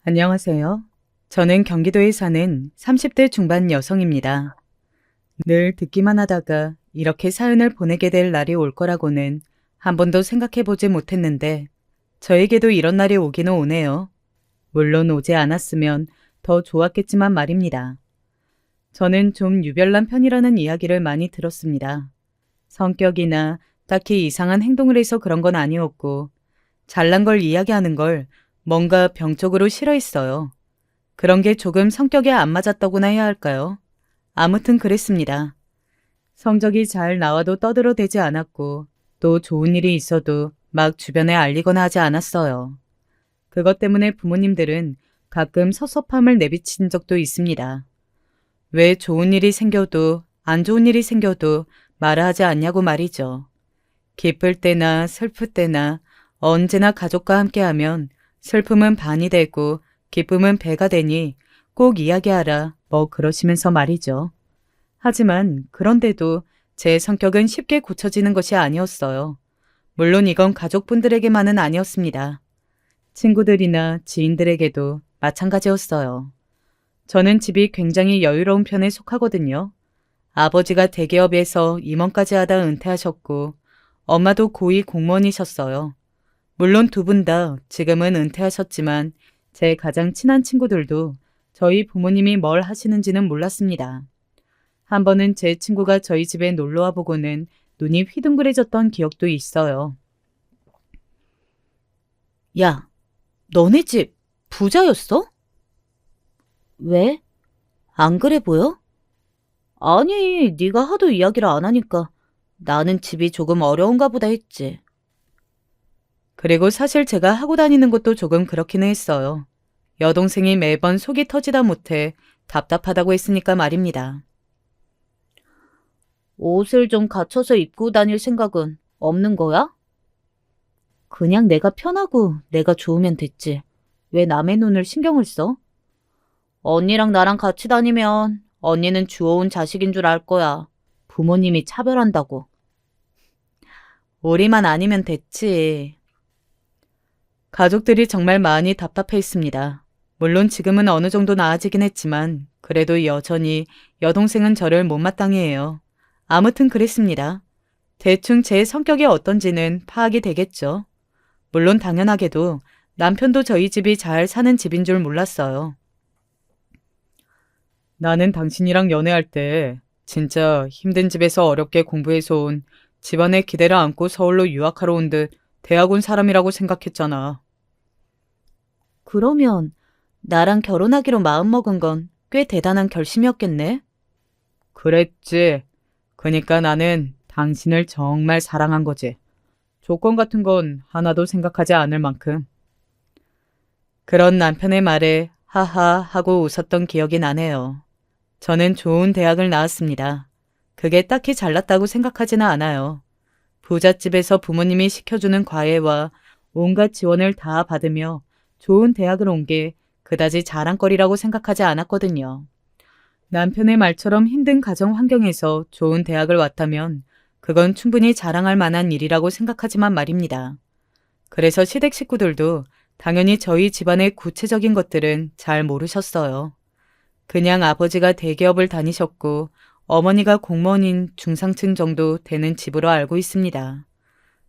안녕하세요. 저는 경기도에 사는 30대 중반 여성입니다. 늘 듣기만 하다가 이렇게 사연을 보내게 될 날이 올 거라고는 한 번도 생각해 보지 못했는데 저에게도 이런 날이 오기는 오네요. 물론 오지 않았으면 더 좋았겠지만 말입니다. 저는 좀 유별난 편이라는 이야기를 많이 들었습니다. 성격이나 딱히 이상한 행동을 해서 그런 건 아니었고 잘난 걸 이야기하는 걸 뭔가 병적으로 싫어했어요. 그런 게 조금 성격에 안 맞았다고나 해야 할까요? 아무튼 그랬습니다. 성적이 잘 나와도 떠들어대지 않았고 또 좋은 일이 있어도 막 주변에 알리거나 하지 않았어요. 그것 때문에 부모님들은 가끔 섭섭함을 내비친 적도 있습니다. 왜 좋은 일이 생겨도 안 좋은 일이 생겨도 말을 하지 않냐고 말이죠. 기쁠 때나 슬플 때나 언제나 가족과 함께하면 슬픔은 반이 되고 기쁨은 배가 되니 꼭 이야기하라 뭐 그러시면서 말이죠. 하지만 그런데도 제 성격은 쉽게 고쳐지는 것이 아니었어요. 물론 이건 가족분들에게만은 아니었습니다. 친구들이나 지인들에게도 마찬가지였어요. 저는 집이 굉장히 여유로운 편에 속하거든요. 아버지가 대기업에서 임원까지 하다 은퇴하셨고 엄마도 고위 공무원이셨어요. 물론 두 분 다 지금은 은퇴하셨지만 제 가장 친한 친구들도 저희 부모님이 뭘 하시는지는 몰랐습니다. 한 번은 제 친구가 저희 집에 놀러와 보고는 눈이 휘둥그레졌던 기억도 있어요. 야, 너네 집 부자였어? 왜? 안 그래 보여? 아니, 네가 하도 이야기를 안 하니까 나는 집이 조금 어려운가 보다 했지. 그리고 사실 제가 하고 다니는 것도 조금 그렇기는 했어요. 여동생이 매번 속이 터지다 못해 답답하다고 했으니까 말입니다. 옷을 좀 갖춰서 입고 다닐 생각은 없는 거야? 그냥 내가 편하고 내가 좋으면 됐지. 왜 남의 눈을 신경을 써? 언니랑 나랑 같이 다니면 언니는 주워온 자식인 줄 알 거야. 부모님이 차별한다고. 우리만 아니면 됐지. 가족들이 정말 많이 답답해했습니다. 물론 지금은 어느 정도 나아지긴 했지만 그래도 여전히 여동생은 저를 못마땅해 해요. 아무튼 그랬습니다. 대충 제 성격이 어떤지는 파악이 되겠죠. 물론 당연하게도 남편도 저희 집이 잘 사는 집인 줄 몰랐어요. 나는 당신이랑 연애할 때 진짜 힘든 집에서 어렵게 공부해서 온 집안의 기대를 안고 서울로 유학하러 온 듯 대학 온 사람이라고 생각했잖아. 그러면 나랑 결혼하기로 마음먹은 건 꽤 대단한 결심이었겠네? 그랬지. 그러니까 나는 당신을 정말 사랑한 거지. 조건 같은 건 하나도 생각하지 않을 만큼. 그런 남편의 말에 하하 하고 웃었던 기억이 나네요. 저는 좋은 대학을 나왔습니다. 그게 딱히 잘났다고 생각하지는 않아요. 부잣집에서 부모님이 시켜주는 과외와 온갖 지원을 다 받으며 좋은 대학을 온 게 그다지 자랑거리라고 생각하지 않았거든요. 남편의 말처럼 힘든 가정 환경에서 좋은 대학을 왔다면 그건 충분히 자랑할 만한 일이라고 생각하지만 말입니다. 그래서 시댁 식구들도 당연히 저희 집안의 구체적인 것들은 잘 모르셨어요. 그냥 아버지가 대기업을 다니셨고 어머니가 공무원인 중상층 정도 되는 집으로 알고 있습니다.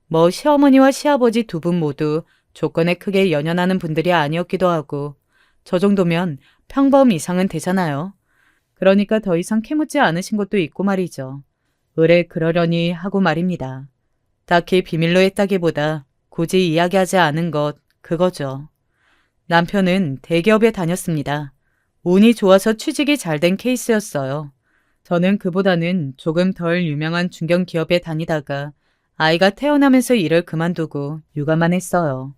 뭐 시어머니와 시아버지 두 분 모두 조건에 크게 연연하는 분들이 아니었기도 하고 저 정도면 평범 이상은 되잖아요. 그러니까 더 이상 캐묻지 않으신 것도 있고 말이죠. 의뢰 그러려니 하고 말입니다. 딱히 비밀로 했다기보다 굳이 이야기하지 않은 것, 그거죠. 남편은 대기업에 다녔습니다. 운이 좋아서 취직이 잘 된 케이스였어요. 저는 그보다는 조금 덜 유명한 중견기업에 다니다가 아이가 태어나면서 일을 그만두고 육아만 했어요.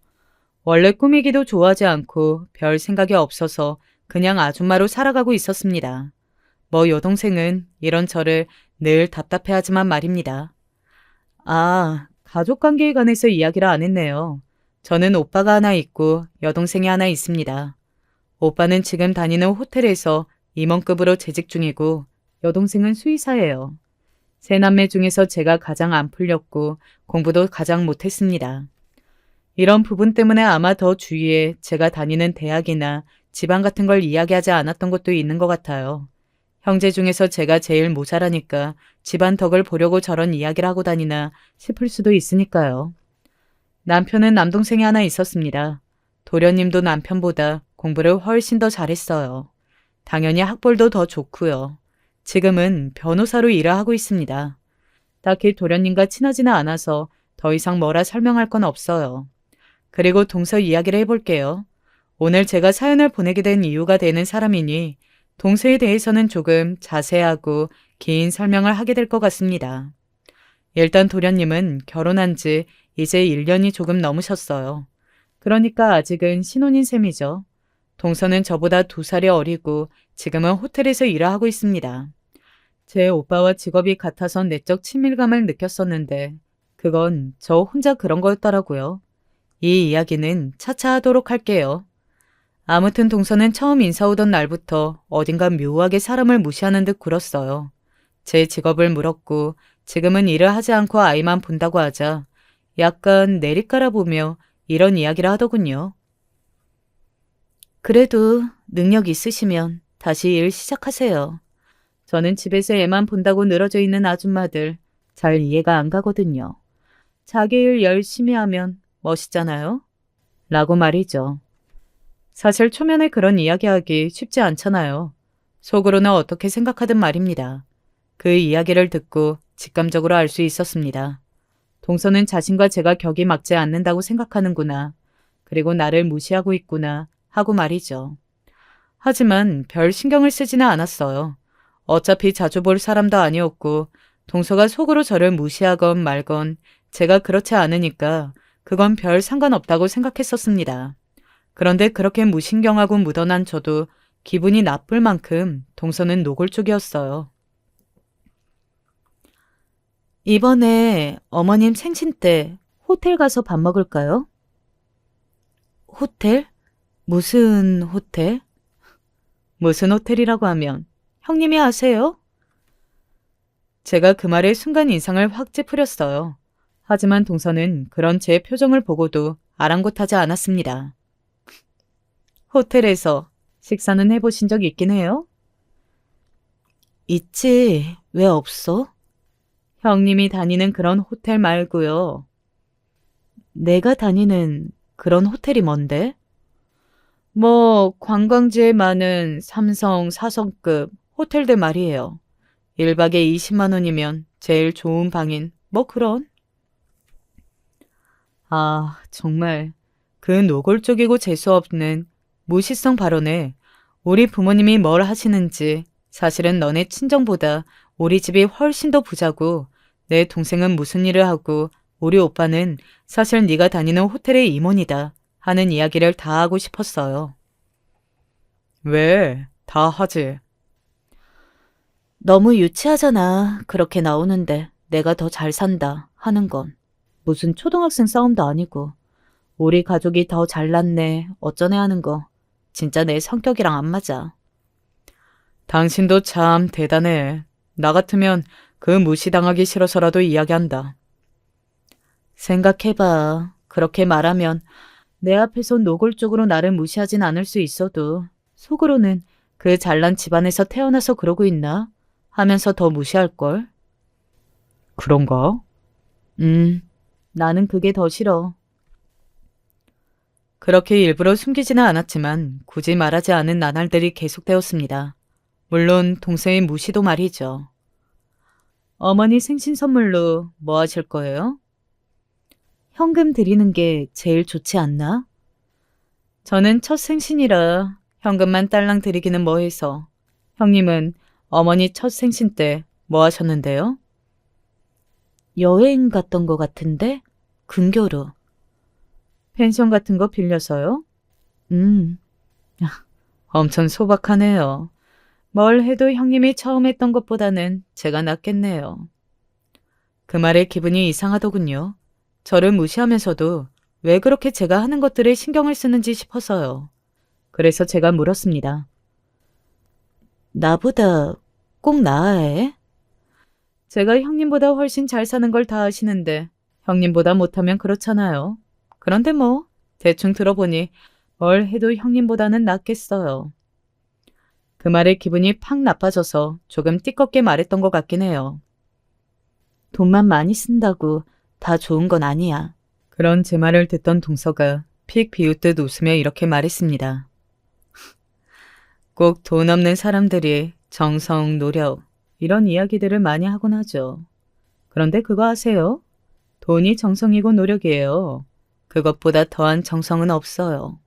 원래 꾸미기도 좋아하지 않고 별 생각이 없어서 그냥 아줌마로 살아가고 있었습니다. 뭐 여동생은 이런 저를 늘 답답해하지만 말입니다. 아, 가족관계에 관해서 이야기를 안 했네요. 저는 오빠가 하나 있고 여동생이 하나 있습니다. 오빠는 지금 다니는 호텔에서 임원급으로 재직 중이고 여동생은 수의사예요. 세 남매 중에서 제가 가장 안 풀렸고 공부도 가장 못했습니다. 이런 부분 때문에 아마 더 주위에 제가 다니는 대학이나 집안 같은 걸 이야기하지 않았던 것도 있는 것 같아요. 형제 중에서 제가 제일 모자라니까 집안 덕을 보려고 저런 이야기를 하고 다니나 싶을 수도 있으니까요. 남편은 남동생이 하나 있었습니다. 도련님도 남편보다 공부를 훨씬 더 잘했어요. 당연히 학벌도 더 좋고요. 지금은 변호사로 일을 하고 있습니다. 딱히 도련님과 친하지는 않아서 더 이상 뭐라 설명할 건 없어요. 그리고 동서 이야기를 해볼게요. 오늘 제가 사연을 보내게 된 이유가 되는 사람이니 동서에 대해서는 조금 자세하고 긴 설명을 하게 될 것 같습니다. 일단 도련님은 결혼한 지 이제 1년이 조금 넘으셨어요. 그러니까 아직은 신혼인 셈이죠. 동서는 저보다 2살이 어리고 지금은 호텔에서 일을 하고 있습니다. 제 오빠와 직업이 같아선 내적 친밀감을 느꼈었는데 그건 저 혼자 그런 거였더라고요. 이 이야기는 차차 하도록 할게요. 아무튼 동서는 처음 인사 오던 날부터 어딘가 묘하게 사람을 무시하는 듯 굴었어요. 제 직업을 물었고 지금은 일을 하지 않고 아이만 본다고 하자 약간 내리깔아 보며 이런 이야기를 하더군요. 그래도 능력 있으시면 다시 일 시작하세요. 저는 집에서 애만 본다고 늘어져 있는 아줌마들 잘 이해가 안 가거든요. 자기 일 열심히 하면 멋있잖아요? 라고 말이죠. 사실 초면에 그런 이야기하기 쉽지 않잖아요. 속으로는 어떻게 생각하든 말입니다. 그 이야기를 듣고 직감적으로 알 수 있었습니다. 동서는 자신과 제가 격이 맞지 않는다고 생각하는구나. 그리고 나를 무시하고 있구나 하고 말이죠. 하지만 별 신경을 쓰지는 않았어요. 어차피 자주 볼 사람도 아니었고 동서가 속으로 저를 무시하건 말건 제가 그렇지 않으니까 그건 별 상관없다고 생각했었습니다. 그런데 그렇게 무신경하고 묻어난 저도 기분이 나쁠 만큼 동서는 노골적이었어요. 이번에 어머님 생신 때 호텔 가서 밥 먹을까요? 호텔? 무슨 호텔? 무슨 호텔이라고 하면 형님이 아세요? 제가 그 말에 순간 인상을 확 찌푸렸어요. 하지만 동서는 그런 제 표정을 보고도 아랑곳하지 않았습니다. 호텔에서 식사는 해보신 적 있긴 해요? 있지. 왜 없어? 형님이 다니는 그런 호텔 말고요. 내가 다니는 그런 호텔이 뭔데? 뭐 관광지에 많은 3성, 4성급 호텔들 말이에요. 1박에 20만 원이면 제일 좋은 방인 뭐 그런? 아, 정말 그 노골적이고 재수없는 무시성 발언에 우리 부모님이 뭘 하시는지 사실은 너네 친정보다 우리 집이 훨씬 더 부자고 내 동생은 무슨 일을 하고 우리 오빠는 사실 네가 다니는 호텔의 임원이다 하는 이야기를 다 하고 싶었어요. 왜? 다 하지. 너무 유치하잖아. 그렇게 나오는데 내가 더 잘 산다 하는 건. 무슨 초등학생 싸움도 아니고 우리 가족이 더 잘났네 어쩌네 하는 거 진짜 내 성격이랑 안 맞아. 당신도 참 대단해. 나 같으면 그 무시당하기 싫어서라도 이야기한다. 생각해봐. 그렇게 말하면 내 앞에서 노골적으로 나를 무시하진 않을 수 있어도 속으로는 그 잘난 집안에서 태어나서 그러고 있나 하면서 더 무시할걸. 그런가? 나는 그게 더 싫어. 그렇게 일부러 숨기지는 않았지만 굳이 말하지 않은 나날들이 계속되었습니다. 물론 동생의 무시도 말이죠. 어머니 생신 선물로 뭐 하실 거예요? 현금 드리는 게 제일 좋지 않나? 저는 첫 생신이라 현금만 딸랑 드리기는 뭐해서. 형님은 어머니 첫 생신 때 뭐 하셨는데요? 여행 갔던 것 같은데? 근교로. 펜션 같은 거 빌려서요? 엄청 소박하네요. 뭘 해도 형님이 처음 했던 것보다는 제가 낫겠네요. 그 말에 기분이 이상하더군요. 저를 무시하면서도 왜 그렇게 제가 하는 것들에 신경을 쓰는지 싶어서요. 그래서 제가 물었습니다. 나보다 꼭 나아야 해? 제가 형님보다 훨씬 잘 사는 걸 다 아시는데 형님보다 못하면 그렇잖아요. 그런데 뭐 대충 들어보니 뭘 해도 형님보다는 낫겠어요. 그 말에 기분이 팍 나빠져서 조금 띠껍게 말했던 것 같긴 해요. 돈만 많이 쓴다고 다 좋은 건 아니야. 그런 제 말을 듣던 동서가 픽 비웃듯 웃으며 이렇게 말했습니다. 꼭 돈 없는 사람들이 정성, 노력, 이런 이야기들을 많이 하곤 하죠. 그런데 그거 아세요? 돈이 정성이고 노력이에요. 그것보다 더한 정성은 없어요.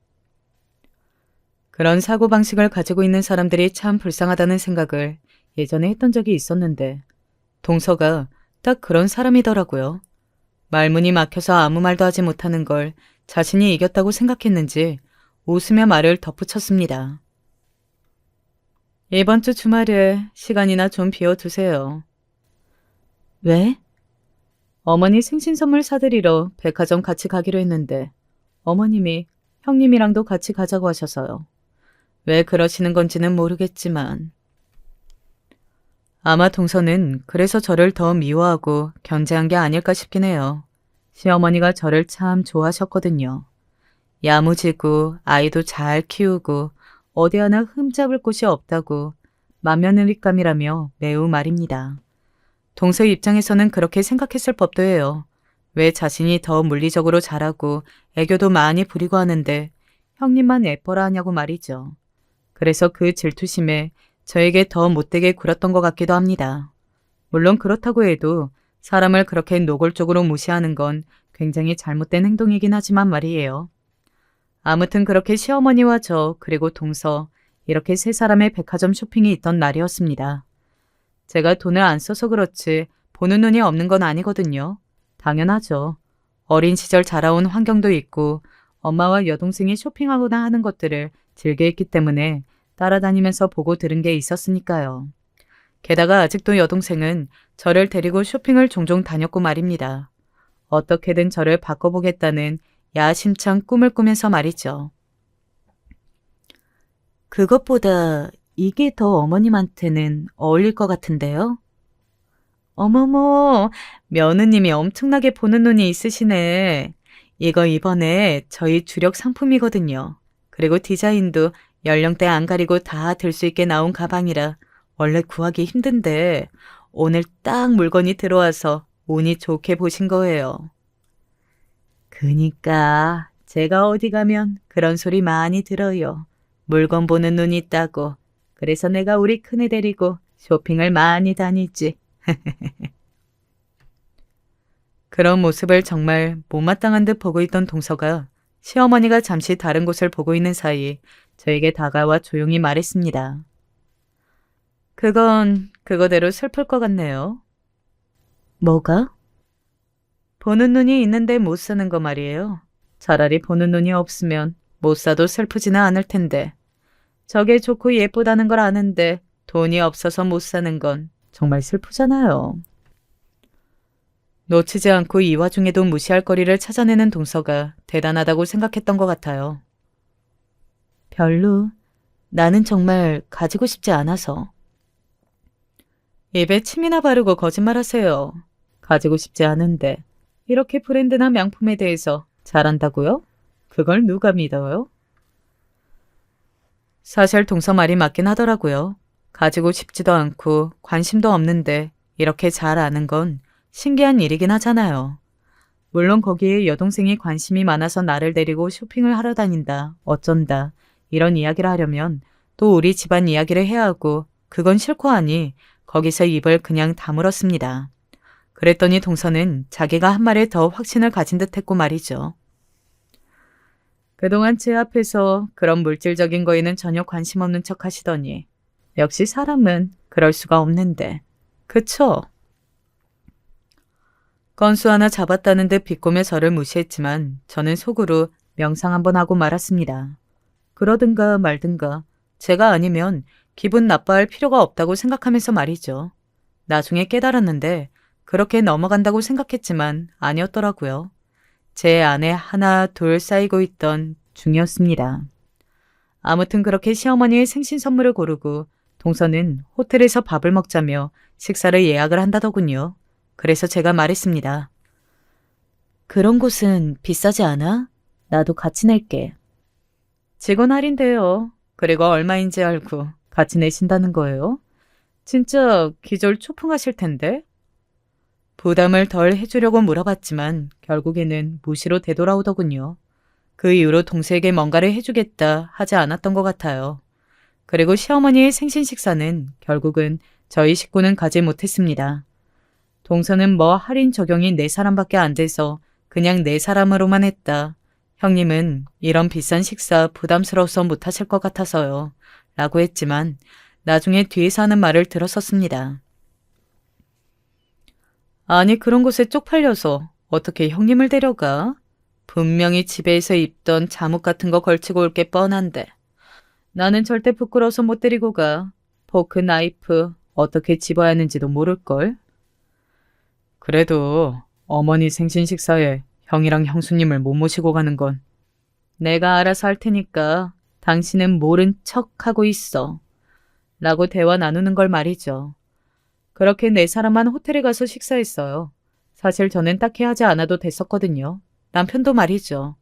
그런 사고방식을 가지고 있는 사람들이 참 불쌍하다는 생각을 예전에 했던 적이 있었는데 동서가 딱 그런 사람이더라고요. 말문이 막혀서 아무 말도 하지 못하는 걸 자신이 이겼다고 생각했는지 웃으며 말을 덧붙였습니다. 이번 주 주말에 시간이나 좀 비워두세요. 왜? 어머니 생신 선물 사드리러 백화점 같이 가기로 했는데 어머님이 형님이랑도 같이 가자고 하셔서요. 왜 그러시는 건지는 모르겠지만 아마 동서는 그래서 저를 더 미워하고 견제한 게 아닐까 싶긴 해요. 시어머니가 저를 참 좋아하셨거든요. 야무지고 아이도 잘 키우고 어디 하나 흠잡을 곳이 없다고 만면일감이라며 매우 말입니다. 동서 입장에서는 그렇게 생각했을 법도 해요. 왜 자신이 더 물리적으로 잘하고 애교도 많이 부리고 하는데 형님만 예뻐라 하냐고 말이죠. 그래서 그 질투심에 저에게 더 못되게 굴었던 것 같기도 합니다. 물론 그렇다고 해도 사람을 그렇게 노골적으로 무시하는 건 굉장히 잘못된 행동이긴 하지만 말이에요. 아무튼 그렇게 시어머니와 저 그리고 동서 이렇게 세 사람의 백화점 쇼핑이 있던 날이었습니다. 제가 돈을 안 써서 그렇지 보는 눈이 없는 건 아니거든요. 당연하죠. 어린 시절 자라온 환경도 있고 엄마와 여동생이 쇼핑하거나 하는 것들을 즐겨했기 때문에 따라다니면서 보고 들은 게 있었으니까요. 게다가 아직도 여동생은 저를 데리고 쇼핑을 종종 다녔고 말입니다. 어떻게든 저를 바꿔보겠다는 야심찬 꿈을 꾸면서 말이죠. 그것보다 이게 더 어머님한테는 어울릴 것 같은데요? 어머머, 며느님이 엄청나게 보는 눈이 있으시네. 이거 이번에 저희 주력 상품이거든요. 그리고 디자인도 연령대 안 가리고 다 들 수 있게 나온 가방이라 원래 구하기 힘든데 오늘 딱 물건이 들어와서 운이 좋게 보신 거예요. 그니까 제가 어디 가면 그런 소리 많이 들어요. 물건 보는 눈이 있다고. 그래서 내가 우리 큰애 데리고 쇼핑을 많이 다니지. 그런 모습을 정말 못마땅한 듯 보고 있던 동서가 시어머니가 잠시 다른 곳을 보고 있는 사이 저에게 다가와 조용히 말했습니다. 그건 그거대로 슬플 것 같네요. 뭐가? 보는 눈이 있는데 못 사는 거 말이에요. 차라리 보는 눈이 없으면 못 사도 슬프지는 않을 텐데. 저게 좋고 예쁘다는 걸 아는데 돈이 없어서 못 사는 건 정말 슬프잖아요. 놓치지 않고 이 와중에도 무시할 거리를 찾아내는 동서가 대단하다고 생각했던 것 같아요. 별로. 나는 정말 가지고 싶지 않아서. 입에 침이나 바르고 거짓말하세요. 가지고 싶지 않은데 이렇게 브랜드나 명품에 대해서 잘한다고요? 그걸 누가 믿어요? 사실 동서 말이 맞긴 하더라고요. 가지고 싶지도 않고 관심도 없는데 이렇게 잘 아는 건 신기한 일이긴 하잖아요. 물론 거기에 여동생이 관심이 많아서 나를 데리고 쇼핑을 하러 다닌다, 어쩐다 이런 이야기를 하려면 또 우리 집안 이야기를 해야 하고 그건 싫고 하니 거기서 입을 그냥 다물었습니다. 그랬더니 동서는 자기가 한 말에 더 확신을 가진 듯 했고 말이죠. 그동안 제 앞에서 그런 물질적인 거에는 전혀 관심 없는 척 하시더니 역시 사람은 그럴 수가 없는데. 그쵸? 건수 하나 잡았다는 듯 비꼬며 저를 무시했지만 저는 속으로 명상 한번 하고 말았습니다. 그러든가 말든가 제가 아니면 기분 나빠할 필요가 없다고 생각하면서 말이죠. 나중에 깨달았는데 그렇게 넘어간다고 생각했지만 아니었더라고요. 제 안에 하나 둘 쌓이고 있던 중이었습니다. 아무튼 그렇게 시어머니의 생신 선물을 고르고 동서는 호텔에서 밥을 먹자며 식사를 예약을 한다더군요. 그래서 제가 말했습니다. 그런 곳은 비싸지 않아? 나도 같이 낼게. 직원 할인돼요. 그리고 얼마인지 알고 같이 내신다는 거예요? 진짜 기절 초풍하실 텐데? 부담을 덜 해주려고 물어봤지만 결국에는 무시로 되돌아오더군요. 그 이후로 동생에게 뭔가를 해주겠다 하지 않았던 것 같아요. 그리고 시어머니의 생신 식사는 결국은 저희 식구는 가지 못했습니다. 동서는 뭐 할인 적용이 4사람밖에 안 돼서 그냥 4사람으로만 했다. 형님은 이런 비싼 식사 부담스러워서 못하실 것 같아서요. 라고 했지만 나중에 뒤에서 하는 말을 들었었습니다. 아니 그런 곳에 쪽팔려서 어떻게 형님을 데려가? 분명히 집에서 입던 잠옷 같은 거 걸치고 올 게 뻔한데. 나는 절대 부끄러워서 못 데리고 가. 포크, 나이프 어떻게 집어야 하는지도 모를걸. 그래도 어머니 생신 식사에 형이랑 형수님을 못 모시고 가는 건 내가 알아서 할 테니까 당신은 모른 척하고 있어. 라고 대화 나누는 걸 말이죠. 그렇게 4사람만 호텔에 가서 식사했어요. 사실 저는 딱히 하지 않아도 됐었거든요. 남편도 말이죠.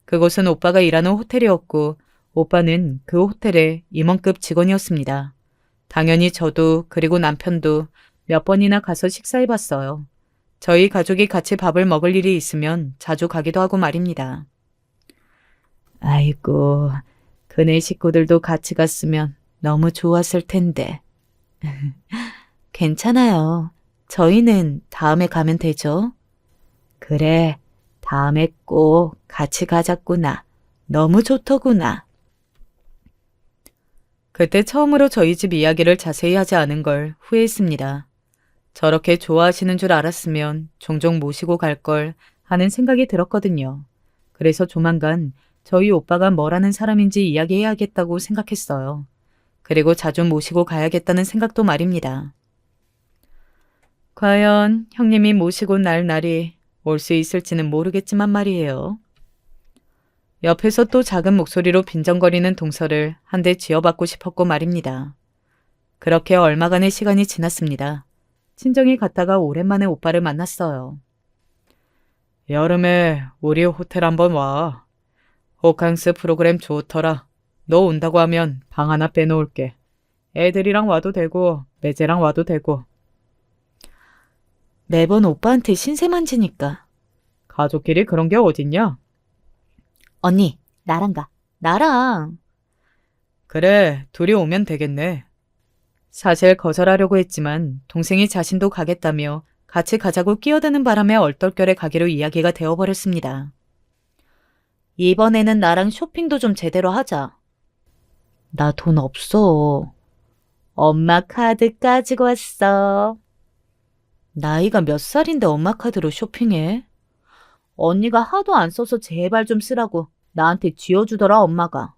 그곳은 오빠가 일하는 호텔이었고 오빠는 그 호텔의 임원급 직원이었습니다. 당연히 저도 그리고 남편도 몇 번이나 가서 식사해봤어요. 저희 가족이 같이 밥을 먹을 일이 있으면 자주 가기도 하고 말입니다. 아이고, 그네 식구들도 같이 갔으면 너무 좋았을 텐데. 괜찮아요. 저희는 다음에 가면 되죠? 그래, 다음에 꼭 같이 가자꾸나. 너무 좋더구나. 그때 처음으로 저희 집 이야기를 자세히 하지 않은 걸 후회했습니다. 저렇게 좋아하시는 줄 알았으면 종종 모시고 갈 걸 하는 생각이 들었거든요. 그래서 조만간 저희 오빠가 뭐라는 사람인지 이야기해야겠다고 생각했어요. 그리고 자주 모시고 가야겠다는 생각도 말입니다. 과연 형님이 모시고 날 날이 올 수 있을지는 모르겠지만 말이에요. 옆에서 또 작은 목소리로 빈정거리는 동서를 한 대 쥐어받고 싶었고 말입니다. 그렇게 얼마간의 시간이 지났습니다. 친정에 갔다가 오랜만에 오빠를 만났어요. 여름에 우리 호텔 한번 와. 호캉스 프로그램 좋더라. 너 온다고 하면 방 하나 빼놓을게. 애들이랑 와도 되고 매제랑 와도 되고. 매번 오빠한테 신세 만지니까. 가족끼리 그런 게 어딨냐? 언니, 나랑 가. 나랑. 그래, 둘이 오면 되겠네. 사실 거절하려고 했지만 동생이 자신도 가겠다며 같이 가자고 끼어드는 바람에 얼떨결에 가기로 이야기가 되어버렸습니다. 이번에는 나랑 쇼핑도 좀 제대로 하자. 나 돈 없어. 엄마 카드 가지고 왔어. 나이가 몇 살인데 엄마 카드로 쇼핑해? 언니가 하도 안 써서 제발 좀 쓰라고 나한테 쥐어주더라 엄마가.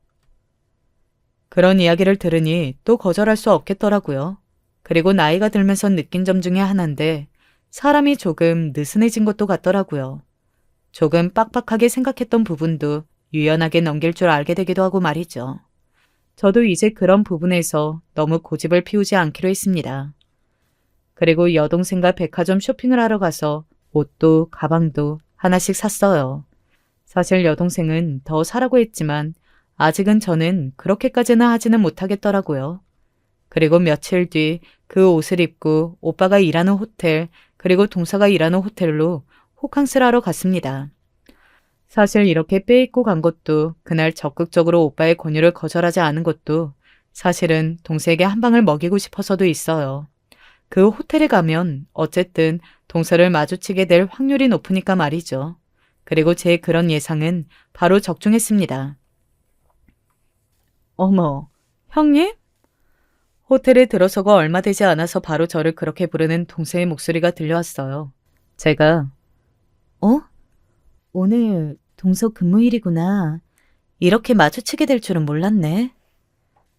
그런 이야기를 들으니 또 거절할 수 없겠더라고요. 그리고 나이가 들면서 느낀 점 중에 하나인데 사람이 조금 느슨해진 것도 같더라고요. 조금 빡빡하게 생각했던 부분도 유연하게 넘길 줄 알게 되기도 하고 말이죠. 저도 이제 그런 부분에서 너무 고집을 피우지 않기로 했습니다. 그리고 여동생과 백화점 쇼핑을 하러 가서 옷도 가방도 하나씩 샀어요. 사실 여동생은 더 사라고 했지만 아직은 저는 그렇게까지는 하지는 못하겠더라고요. 그리고 며칠 뒤 그 옷을 입고 오빠가 일하는 호텔 그리고 동서가 일하는 호텔로 호캉스를 하러 갔습니다. 사실 이렇게 빼입고 간 것도 그날 적극적으로 오빠의 권유를 거절하지 않은 것도 사실은 동생에게 한 방을 먹이고 싶어서도 있어요. 그 호텔에 가면 어쨌든 동서를 마주치게 될 확률이 높으니까 말이죠. 그리고 제 그런 예상은 바로 적중했습니다. 어머, 형님? 호텔에 들어서가 얼마 되지 않아서 바로 저를 그렇게 부르는 동생의 목소리가 들려왔어요. 제가 어? 오늘 동서 근무일이구나. 이렇게 마주치게 될 줄은 몰랐네.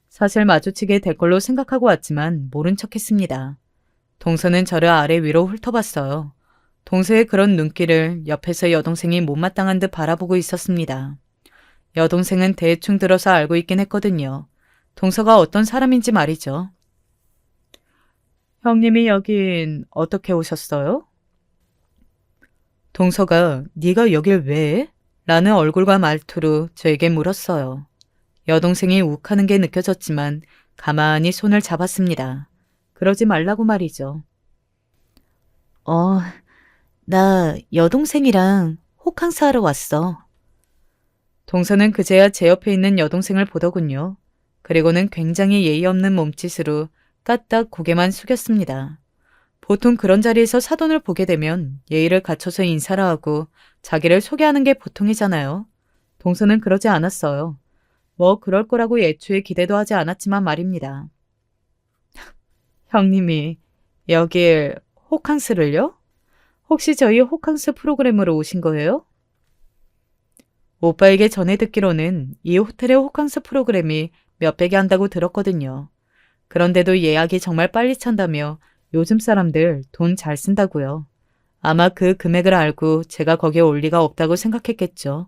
사실 마주치게 될 걸로 생각하고 왔지만 모른 척했습니다. 동서는 저를 아래 위로 훑어봤어요. 동서의 그런 눈길을 옆에서 여동생이 못마땅한 듯 바라보고 있었습니다. 여동생은 대충 들어서 알고 있긴 했거든요. 동서가 어떤 사람인지 말이죠. 형님이 여긴 어떻게 오셨어요? 동서가 네가 여길 왜 해? 라는 얼굴과 말투로 저에게 물었어요. 여동생이 욱하는 게 느껴졌지만 가만히 손을 잡았습니다. 그러지 말라고 말이죠. 나 여동생이랑 호캉스 하러 왔어. 동서는 그제야 제 옆에 있는 여동생을 보더군요. 그리고는 굉장히 예의 없는 몸짓으로 까딱 고개만 숙였습니다. 보통 그런 자리에서 사돈을 보게 되면 예의를 갖춰서 인사를 하고 자기를 소개하는 게 보통이잖아요. 동서는 그러지 않았어요. 뭐 그럴 거라고 애초에 기대도 하지 않았지만 말입니다. 형님이 여길 호캉스를요? 혹시 저희 호캉스 프로그램으로 오신 거예요? 오빠에게 전해 듣기로는 이 호텔의 호캉스 프로그램이 몇백이 한다고 들었거든요. 그런데도 예약이 정말 빨리 찬다며 요즘 사람들 돈 잘 쓴다고요. 아마 그 금액을 알고 제가 거기에 올 리가 없다고 생각했겠죠.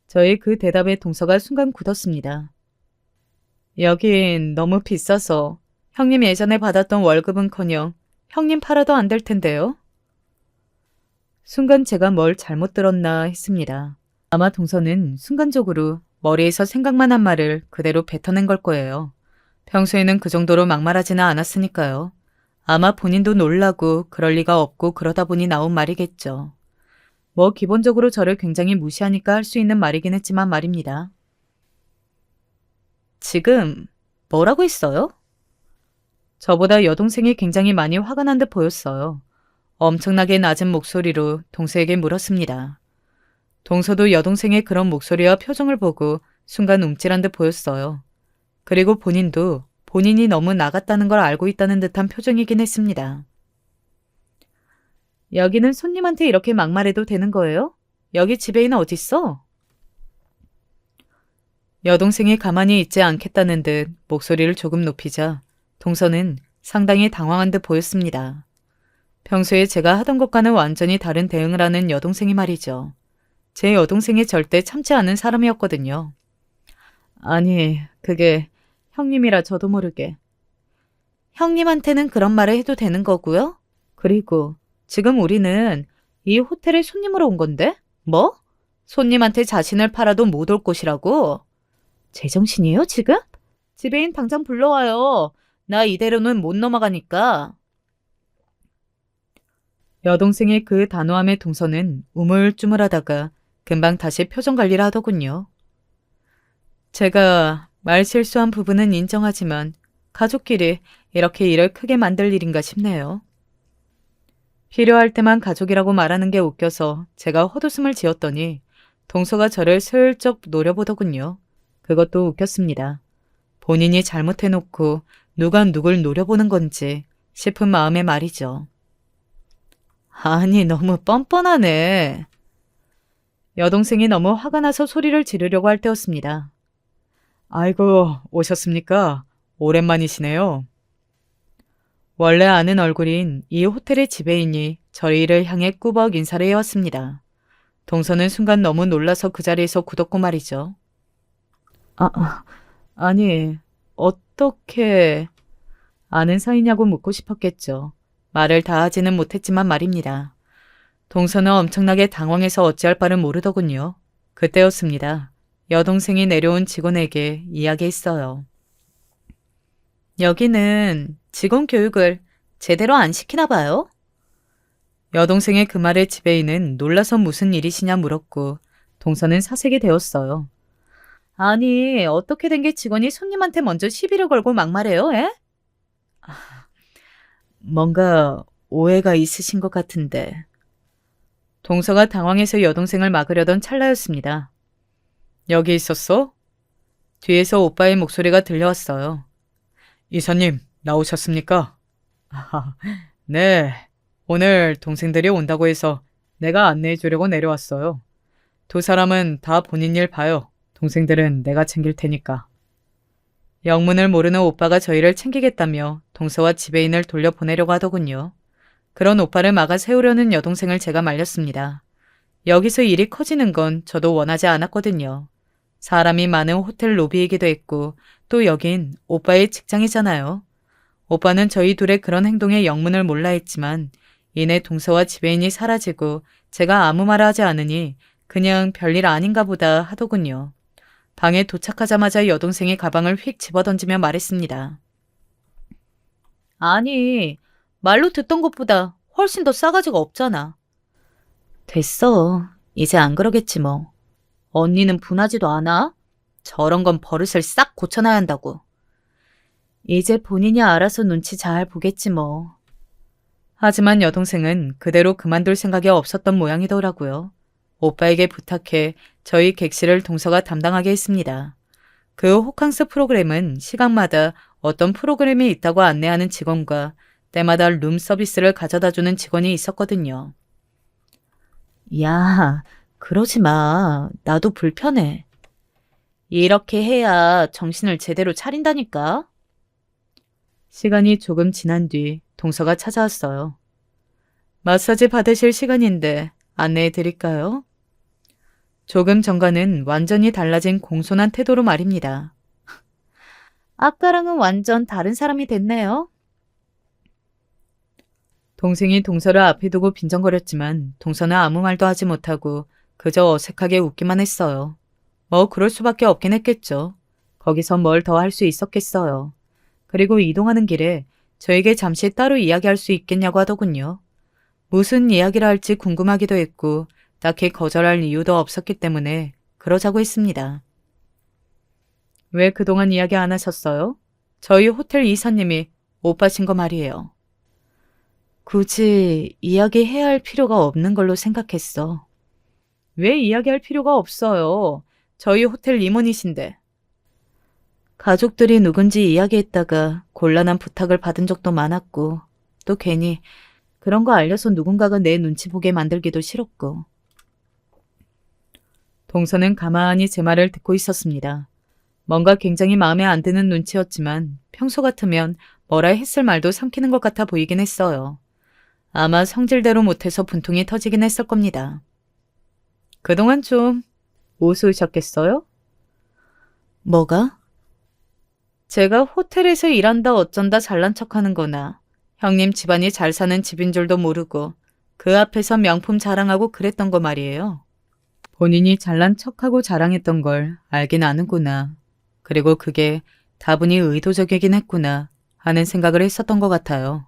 저희 그 대답에 동서가 순간 굳었습니다. 여긴 너무 비싸서 형님 예전에 받았던 월급은커녕 형님 팔아도 안 될 텐데요. 순간 제가 뭘 잘못 들었나 했습니다. 아마 동서는 순간적으로 머리에서 생각만 한 말을 그대로 뱉어낸 걸 거예요. 평소에는 그 정도로 막말하지는 않았으니까요. 아마 본인도 놀라고 그럴 리가 없고 그러다 보니 나온 말이겠죠. 뭐 기본적으로 저를 굉장히 무시하니까 할 수 있는 말이긴 했지만 말입니다. 지금 뭐라고 했어요? 저보다 여동생이 굉장히 많이 화가 난 듯 보였어요. 엄청나게 낮은 목소리로 동서에게 물었습니다. 동서도 여동생의 그런 목소리와 표정을 보고 순간 움찔한 듯 보였어요. 그리고 본인도 본인이 너무 나갔다는 걸 알고 있다는 듯한 표정이긴 했습니다. 여기는 손님한테 이렇게 막말해도 되는 거예요? 여기 지배인은 어딨어? 여동생이 가만히 있지 않겠다는 듯 목소리를 조금 높이자 동서는 상당히 당황한 듯 보였습니다. 평소에 제가 하던 것과는 완전히 다른 대응을 하는 여동생이 말이죠. 제 여동생이 절대 참지 않은 사람이었거든요. 아니, 그게 형님이라 저도 모르게. 형님한테는 그런 말을 해도 되는 거고요? 그리고 지금 우리는 이 호텔에 손님으로 온 건데? 뭐? 손님한테 자신을 팔아도 못 올 곳이라고? 제정신이에요, 지금? 지배인 당장 불러와요. 나 이대로는 못 넘어가니까. 여동생의 그 단호함에 동서는 우물쭈물하다가 금방 다시 표정 관리를 하더군요. 제가 말 실수한 부분은 인정하지만 가족끼리 이렇게 일을 크게 만들 일인가 싶네요. 필요할 때만 가족이라고 말하는 게 웃겨서 제가 헛웃음을 지었더니 동서가 저를 슬쩍 노려보더군요. 그것도 웃겼습니다. 본인이 잘못해놓고 누가 누굴 노려보는 건지 싶은 마음에 말이죠. 아니, 너무 뻔뻔하네. 여동생이 너무 화가 나서 소리를 지르려고 할 때였습니다. 아이고, 오셨습니까? 오랜만이시네요. 원래 아는 얼굴인 이 호텔의 지배인이 저희를 향해 꾸벅 인사를 해왔습니다. 동서는 순간 너무 놀라서 그 자리에서 굳었고 말이죠. 아니, 어떻게 아는 사이냐고 묻고 싶었겠죠. 말을 다 하지는 못했지만 말입니다. 동서는 엄청나게 당황해서 어찌할 바를 모르더군요. 그때였습니다. 여동생이 내려온 직원에게 이야기했어요. 여기는 직원 교육을 제대로 안 시키나 봐요? 여동생의 그 말에 지배인은 놀라서 무슨 일이시냐 물었고 동서는 사색이 되었어요. 아니, 어떻게 된 게 직원이 손님한테 먼저 시비를 걸고 막말해요, 에? 뭔가 오해가 있으신 것 같은데. 동서가 당황해서 여동생을 막으려던 찰나였습니다. 여기 있었어? 뒤에서 오빠의 목소리가 들려왔어요. 이사님, 나오셨습니까? 네, 오늘 동생들이 온다고 해서 내가 안내해 주려고 내려왔어요. 두 사람은 다 본인 일 봐요. 동생들은 내가 챙길 테니까. 영문을 모르는 오빠가 저희를 챙기겠다며 동서와 지배인을 돌려보내려고 하더군요. 그런 오빠를 막아 세우려는 여동생을 제가 말렸습니다. 여기서 일이 커지는 건 저도 원하지 않았거든요. 사람이 많은 호텔 로비이기도 했고 또 여긴 오빠의 직장이잖아요. 오빠는 저희 둘의 그런 행동에 영문을 몰라 했지만 이내 동서와 지배인이 사라지고 제가 아무 말 하지 않으니 그냥 별일 아닌가 보다 하더군요. 방에 도착하자마자 여동생이 가방을 휙 집어던지며 말했습니다. 아니, 말로 듣던 것보다 훨씬 더 싸가지가 없잖아. 됐어. 이제 안 그러겠지 뭐. 언니는 분하지도 않아? 저런 건 버릇을 싹 고쳐놔야 한다고. 이제 본인이 알아서 눈치 잘 보겠지 뭐. 하지만 여동생은 그대로 그만둘 생각이 없었던 모양이더라고요. 오빠에게 부탁해 저희 객실을 동서가 담당하게 했습니다. 그 호캉스 프로그램은 시간마다 어떤 프로그램이 있다고 안내하는 직원과 때마다 룸 서비스를 가져다주는 직원이 있었거든요. 야, 그러지 마. 나도 불편해. 이렇게 해야 정신을 제대로 차린다니까. 시간이 조금 지난 뒤 동서가 찾아왔어요. 마사지 받으실 시간인데 안내해 드릴까요? 조금 전과는 완전히 달라진 공손한 태도로 말입니다. 아까랑은 완전 다른 사람이 됐네요. 동생이 동서를 앞에 두고 빈정거렸지만 동서는 아무 말도 하지 못하고 그저 어색하게 웃기만 했어요. 뭐 그럴 수밖에 없긴 했겠죠. 거기서 뭘 더 할 수 있었겠어요. 그리고 이동하는 길에 저에게 잠시 따로 이야기할 수 있겠냐고 하더군요. 무슨 이야기를 할지 궁금하기도 했고 딱히 거절할 이유도 없었기 때문에 그러자고 했습니다. 왜 그동안 이야기 안 하셨어요? 저희 호텔 이사님이 오빠신 거 말이에요. 굳이 이야기해야 할 필요가 없는 걸로 생각했어. 왜 이야기할 필요가 없어요? 저희 호텔 임원이신데. 가족들이 누군지 이야기했다가 곤란한 부탁을 받은 적도 많았고 또 괜히 그런 거 알려서 누군가가 내 눈치 보게 만들기도 싫었고. 동서는 가만히 제 말을 듣고 있었습니다. 뭔가 굉장히 마음에 안 드는 눈치였지만 평소 같으면 뭐라 했을 말도 삼키는 것 같아 보이긴 했어요. 아마 성질대로 못해서 분통이 터지긴 했을 겁니다. 그동안 좀 우스우셨겠어요? 뭐가? 제가 호텔에서 일한다 어쩐다 잘난 척하는 거나 형님 집안이 잘 사는 집인 줄도 모르고 그 앞에서 명품 자랑하고 그랬던 거 말이에요. 본인이 잘난 척하고 자랑했던 걸 알긴 아는구나. 그리고 그게 다분히 의도적이긴 했구나 하는 생각을 했었던 것 같아요.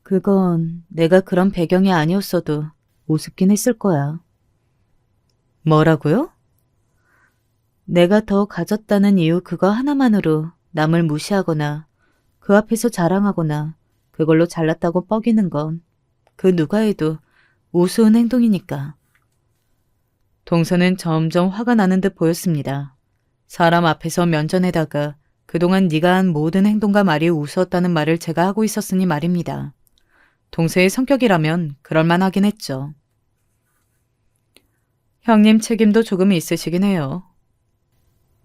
그건 내가 그런 배경이 아니었어도 우습긴 했을 거야. 뭐라고요? 내가 더 가졌다는 이유 그거 하나만으로 남을 무시하거나 그 앞에서 자랑하거나 그걸로 잘났다고 뻐기는 건 그 누가 해도 우스운 행동이니까. 동서는 점점 화가 나는 듯 보였습니다. 사람 앞에서 면전에다가 그동안 네가 한 모든 행동과 말이 우스웠다는 말을 제가 하고 있었으니 말입니다. 동서의 성격이라면 그럴만 하긴 했죠. 형님 책임도 조금 있으시긴 해요.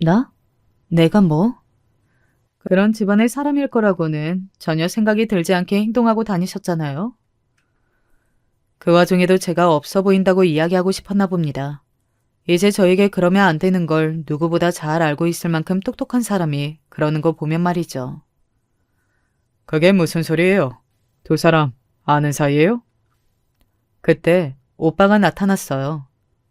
나? 내가 뭐? 그런 집안의 사람일 거라고는 전혀 생각이 들지 않게 행동하고 다니셨잖아요. 그 와중에도 제가 없어 보인다고 이야기하고 싶었나 봅니다. 이제 저에게 그러면 안 되는 걸 누구보다 잘 알고 있을 만큼 똑똑한 사람이 그러는 거 보면 말이죠. 그게 무슨 소리예요? 두 사람 아는 사이예요? 그때 오빠가 나타났어요.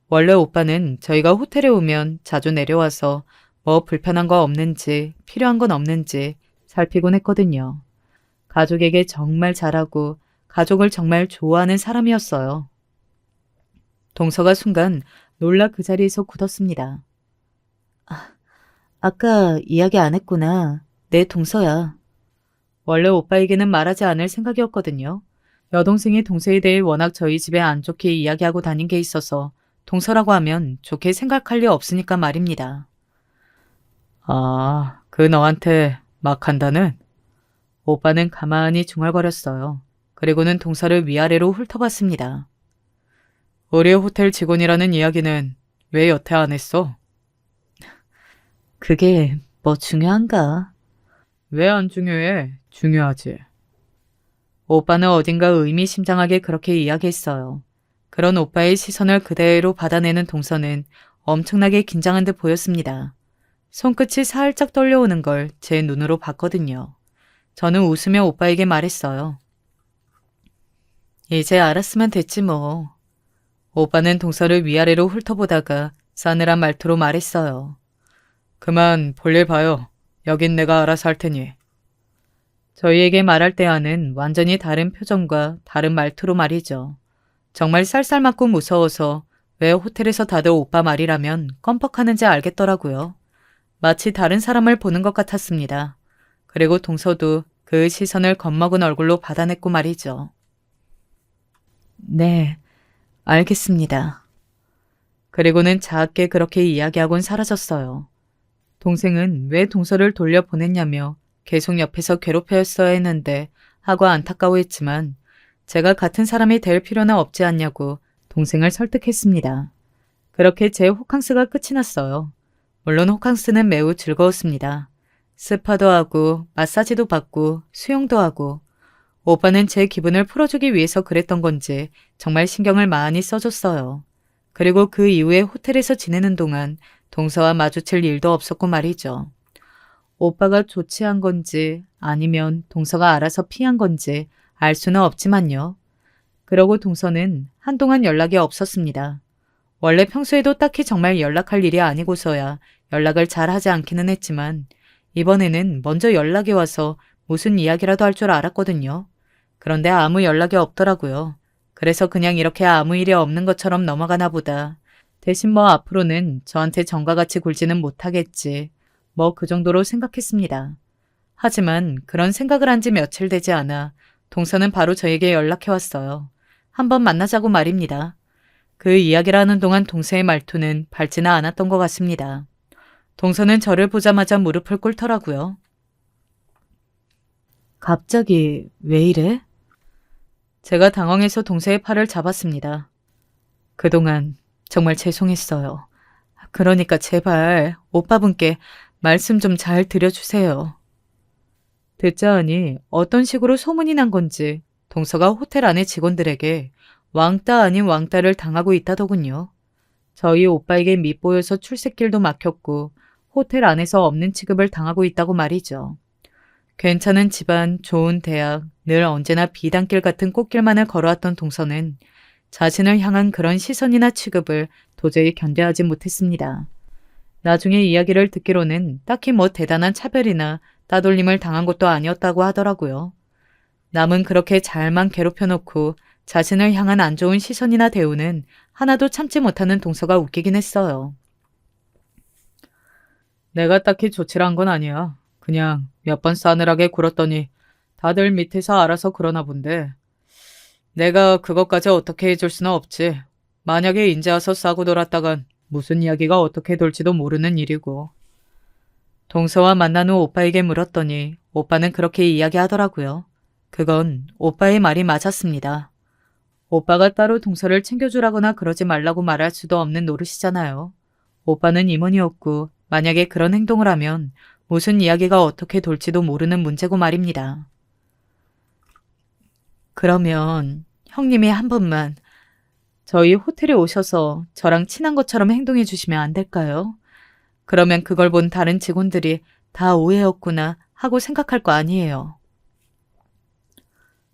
원래 오빠는 저희가 호텔에 오면 자주 내려와서 뭐 불편한 거 없는지 필요한 건 없는지 살피곤 했거든요. 가족에게 정말 잘하고 가족을 정말 좋아하는 사람이었어요. 동서가 순간 놀라 그 자리에서 굳었습니다. 아까 이야기 안 했구나. 내 동서야. 원래 오빠에게는 말하지 않을 생각이었거든요. 여동생이 동서에 대해 워낙 저희 집에 안 좋게 이야기하고 다닌 게 있어서 동서라고 하면 좋게 생각할 리 없으니까 말입니다. 아, 그 너한테 막 한다는? 오빠는 가만히 중얼거렸어요. 그리고는 동서를 위아래로 훑어봤습니다. 우리 호텔 직원이라는 이야기는 왜 여태 안 했어? 그게 뭐 중요한가? 왜 안 중요해? 중요하지. 오빠는 어딘가 의미심장하게 그렇게 이야기했어요. 그런 오빠의 시선을 그대로 받아내는 동서는 엄청나게 긴장한 듯 보였습니다. 손끝이 살짝 떨려오는 걸 제 눈으로 봤거든요. 저는 웃으며 오빠에게 말했어요. 이제 알았으면 됐지 뭐. 오빠는 동서를 위아래로 훑어보다가 싸늘한 말투로 말했어요. 그만 볼일 봐요. 여긴 내가 알아서 할 테니. 저희에게 말할 때와는 완전히 다른 표정과 다른 말투로 말이죠. 정말 쌀쌀맞고 무서워서 왜 호텔에서 다들 오빠 말이라면 껌뻑하는지 알겠더라고요. 마치 다른 사람을 보는 것 같았습니다. 그리고 동서도 그 시선을 겁먹은 얼굴로 받아냈고 말이죠. 네, 알겠습니다. 그리고는 작게 그렇게 이야기하곤 사라졌어요. 동생은 왜 동서를 돌려보냈냐며 계속 옆에서 괴롭혀였어야 했는데 하고 안타까워했지만 제가 같은 사람이 될 필요는 없지 않냐고 동생을 설득했습니다. 그렇게 제 호캉스가 끝이 났어요. 물론 호캉스는 매우 즐거웠습니다. 스파도 하고 마사지도 받고 수영도 하고 오빠는 제 기분을 풀어주기 위해서 그랬던 건지 정말 신경을 많이 써줬어요. 그리고 그 이후에 호텔에서 지내는 동안 동서와 마주칠 일도 없었고 말이죠. 오빠가 조치한 건지 아니면 동서가 알아서 피한 건지 알 수는 없지만요. 그러고 동서는 한동안 연락이 없었습니다. 원래 평소에도 딱히 정말 연락할 일이 아니고서야 연락을 잘 하지 않기는 했지만 이번에는 먼저 연락이 와서 무슨 이야기라도 할 줄 알았거든요. 그런데 아무 연락이 없더라고요. 그래서 그냥 이렇게 아무 일이 없는 것처럼 넘어가나 보다. 대신 뭐 앞으로는 저한테 전과 같이 굴지는 못하겠지. 뭐 그 정도로 생각했습니다. 하지만 그런 생각을 한 지 며칠 되지 않아 동서는 바로 저에게 연락해왔어요. 한번 만나자고 말입니다. 그 이야기를 하는 동안 동서의 말투는 밝지는 않았던 것 같습니다. 동서는 저를 보자마자 무릎을 꿇더라고요. 갑자기 왜 이래? 제가 당황해서 동서의 팔을 잡았습니다. 그동안 정말 죄송했어요. 그러니까 제발 오빠분께 말씀 좀 잘 드려주세요. 듣자 하니 어떤 식으로 소문이 난 건지 동서가 호텔 안의 직원들에게 왕따 아닌 왕따를 당하고 있다더군요. 저희 오빠에게 밉보여서 출첵길도 막혔고 호텔 안에서 없는 취급을 당하고 있다고 말이죠. 괜찮은 집안, 좋은 대학, 늘 언제나 비단길 같은 꽃길만을 걸어왔던 동서는 자신을 향한 그런 시선이나 취급을 도저히 견뎌하지 못했습니다. 나중에 이야기를 듣기로는 딱히 뭐 대단한 차별이나 따돌림을 당한 것도 아니었다고 하더라고요. 남은 그렇게 잘만 괴롭혀놓고 자신을 향한 안 좋은 시선이나 대우는 하나도 참지 못하는 동서가 웃기긴 했어요. 내가 딱히 조치를 한 건 아니야. 그냥 몇 번 싸늘하게 굴었더니 다들 밑에서 알아서 그러나 본데 내가 그것까지 어떻게 해줄 수는 없지. 만약에 인제 와서 싸고 돌았다간 무슨 이야기가 어떻게 될지도 모르는 일이고. 동서와 만난 후 오빠에게 물었더니 오빠는 그렇게 이야기하더라고요. 그건 오빠의 말이 맞았습니다. 오빠가 따로 동서를 챙겨주라거나 그러지 말라고 말할 수도 없는 노릇이잖아요. 오빠는 임원이었고 만약에 그런 행동을 하면 무슨 이야기가 어떻게 돌지도 모르는 문제고 말입니다. 그러면 형님이 한 번만 저희 호텔에 오셔서 저랑 친한 것처럼 행동해 주시면 안 될까요? 그러면 그걸 본 다른 직원들이 다 오해였구나 하고 생각할 거 아니에요.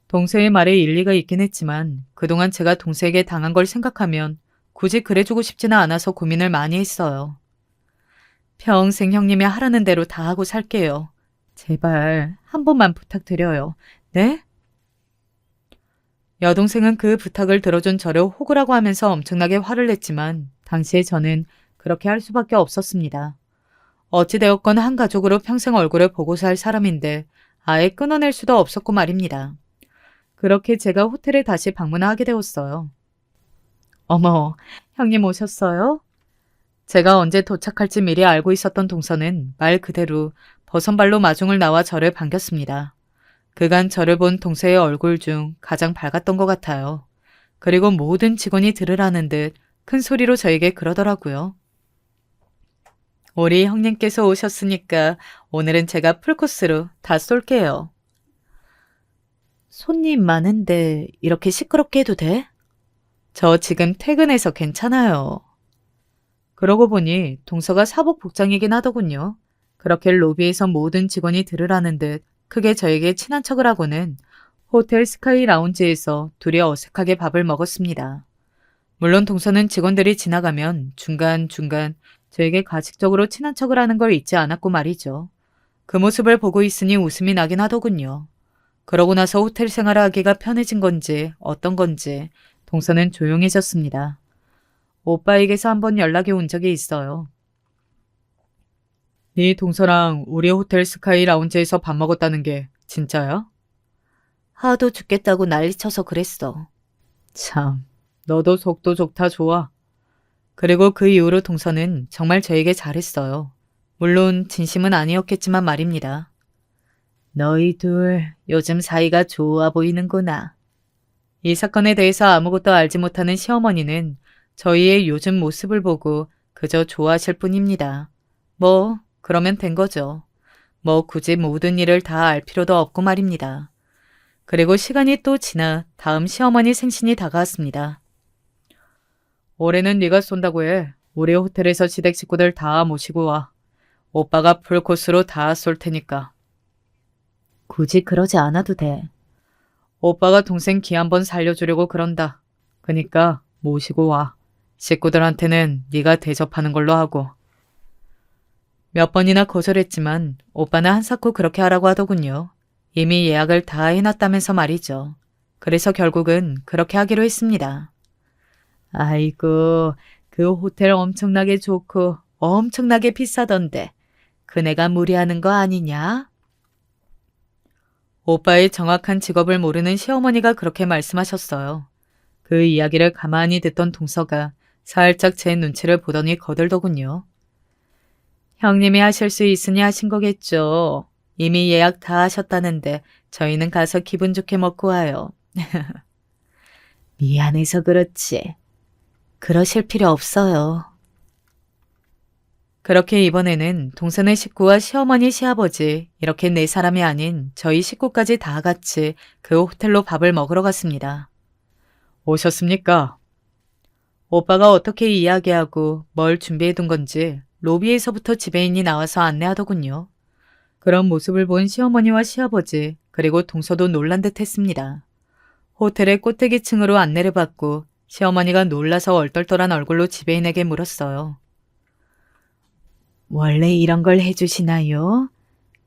동서의 말에 일리가 있긴 했지만 그동안 제가 동서에게 당한 걸 생각하면 굳이 그래주고 싶지는 않아서 고민을 많이 했어요. 평생 형님이 하라는 대로 다 하고 살게요. 제발 한 번만 부탁드려요. 네? 여동생은 그 부탁을 들어준 저를 호구라고 하면서 엄청나게 화를 냈지만 당시에 저는 그렇게 할 수밖에 없었습니다. 어찌되었건 한 가족으로 평생 얼굴을 보고 살 사람인데 아예 끊어낼 수도 없었고 말입니다. 그렇게 제가 호텔에 다시 방문하게 되었어요. 어머, 형님 오셨어요? 제가 언제 도착할지 미리 알고 있었던 동서는 말 그대로 버선발로 마중을 나와 저를 반겼습니다. 그간 저를 본 동서의 얼굴 중 가장 밝았던 것 같아요. 그리고 모든 직원이 들으라는 듯 큰 소리로 저에게 그러더라고요. 우리 형님께서 오셨으니까 오늘은 제가 풀코스로 다 쏠게요. 손님 많은데 이렇게 시끄럽게 해도 돼? 저 지금 퇴근해서 괜찮아요. 그러고 보니 동서가 사복 복장이긴 하더군요. 그렇게 로비에서 모든 직원이 들으라는 듯 크게 저에게 친한 척을 하고는 호텔 스카이 라운지에서 둘이 어색하게 밥을 먹었습니다. 물론 동서는 직원들이 지나가면 중간중간 저에게 가식적으로 친한 척을 하는 걸 잊지 않았고 말이죠. 그 모습을 보고 있으니 웃음이 나긴 하더군요. 그러고 나서 호텔 생활을 하기가 편해진 건지 어떤 건지 동서는 조용해졌습니다. 오빠에게서 한번 연락이 온 적이 있어요. 네 동서랑 우리 호텔 스카이 라운지에서 밥 먹었다는 게 진짜야? 하도 죽겠다고 난리쳐서 그랬어. 참, 너도 속도 좋다 좋아. 그리고 그 이후로 동서는 정말 저에게 잘했어요. 물론 진심은 아니었겠지만 말입니다. 너희 둘 요즘 사이가 좋아 보이는구나. 이 사건에 대해서 아무것도 알지 못하는 시어머니는 저희의 요즘 모습을 보고 그저 좋아하실 뿐입니다. 뭐 그러면 된 거죠. 뭐 굳이 모든 일을 다 알 필요도 없고 말입니다. 그리고 시간이 또 지나 다음 시어머니 생신이 다가왔습니다. 올해는 네가 쏜다고 해. 우리 호텔에서 시댁 식구들 다 모시고 와. 오빠가 풀코스로 다 쏠 테니까. 굳이 그러지 않아도 돼. 오빠가 동생 기 한번 살려주려고 그런다. 그니까 모시고 와. 식구들한테는 네가 대접하는 걸로 하고. 몇 번이나 거절했지만 오빠는 한사코 그렇게 하라고 하더군요. 이미 예약을 다 해놨다면서 말이죠. 그래서 결국은 그렇게 하기로 했습니다. 아이고, 그 호텔 엄청나게 좋고 엄청나게 비싸던데 그네가 무리하는 거 아니냐? 오빠의 정확한 직업을 모르는 시어머니가 그렇게 말씀하셨어요. 그 이야기를 가만히 듣던 동서가 살짝 제 눈치를 보더니 거들더군요. 형님이 하실 수 있으니 하신 거겠죠. 이미 예약 다 하셨다는데 저희는 가서 기분 좋게 먹고 와요. 미안해서 그렇지. 그러실 필요 없어요. 그렇게 이번에는 동생의 식구와 시어머니 시아버지 이렇게 네 사람이 아닌 저희 식구까지 다 같이 그 호텔로 밥을 먹으러 갔습니다. 오셨습니까? 오빠가 어떻게 이야기하고 뭘 준비해둔 건지 로비에서부터 지배인이 나와서 안내하더군요. 그런 모습을 본 시어머니와 시아버지 그리고 동서도 놀란 듯 했습니다. 호텔의 꼭대기층으로 안내를 받고 시어머니가 놀라서 얼떨떨한 얼굴로 지배인에게 물었어요. 원래 이런 걸 해주시나요?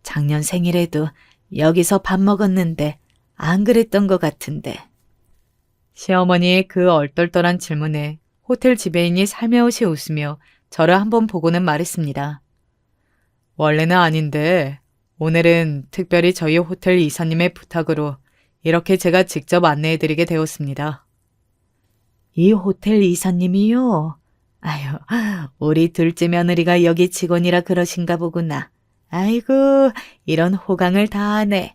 작년 생일에도 여기서 밥 먹었는데 안 그랬던 것 같은데. 시어머니의 그 얼떨떨한 질문에 호텔 지배인이 살며시 웃으며 저를 한번 보고는 말했습니다. 원래는 아닌데 오늘은 특별히 저희 호텔 이사님의 부탁으로 이렇게 제가 직접 안내해드리게 되었습니다. 이 호텔 이사님이요? 아유, 우리 둘째 며느리가 여기 직원이라 그러신가 보구나. 아이고, 이런 호강을 다 하네.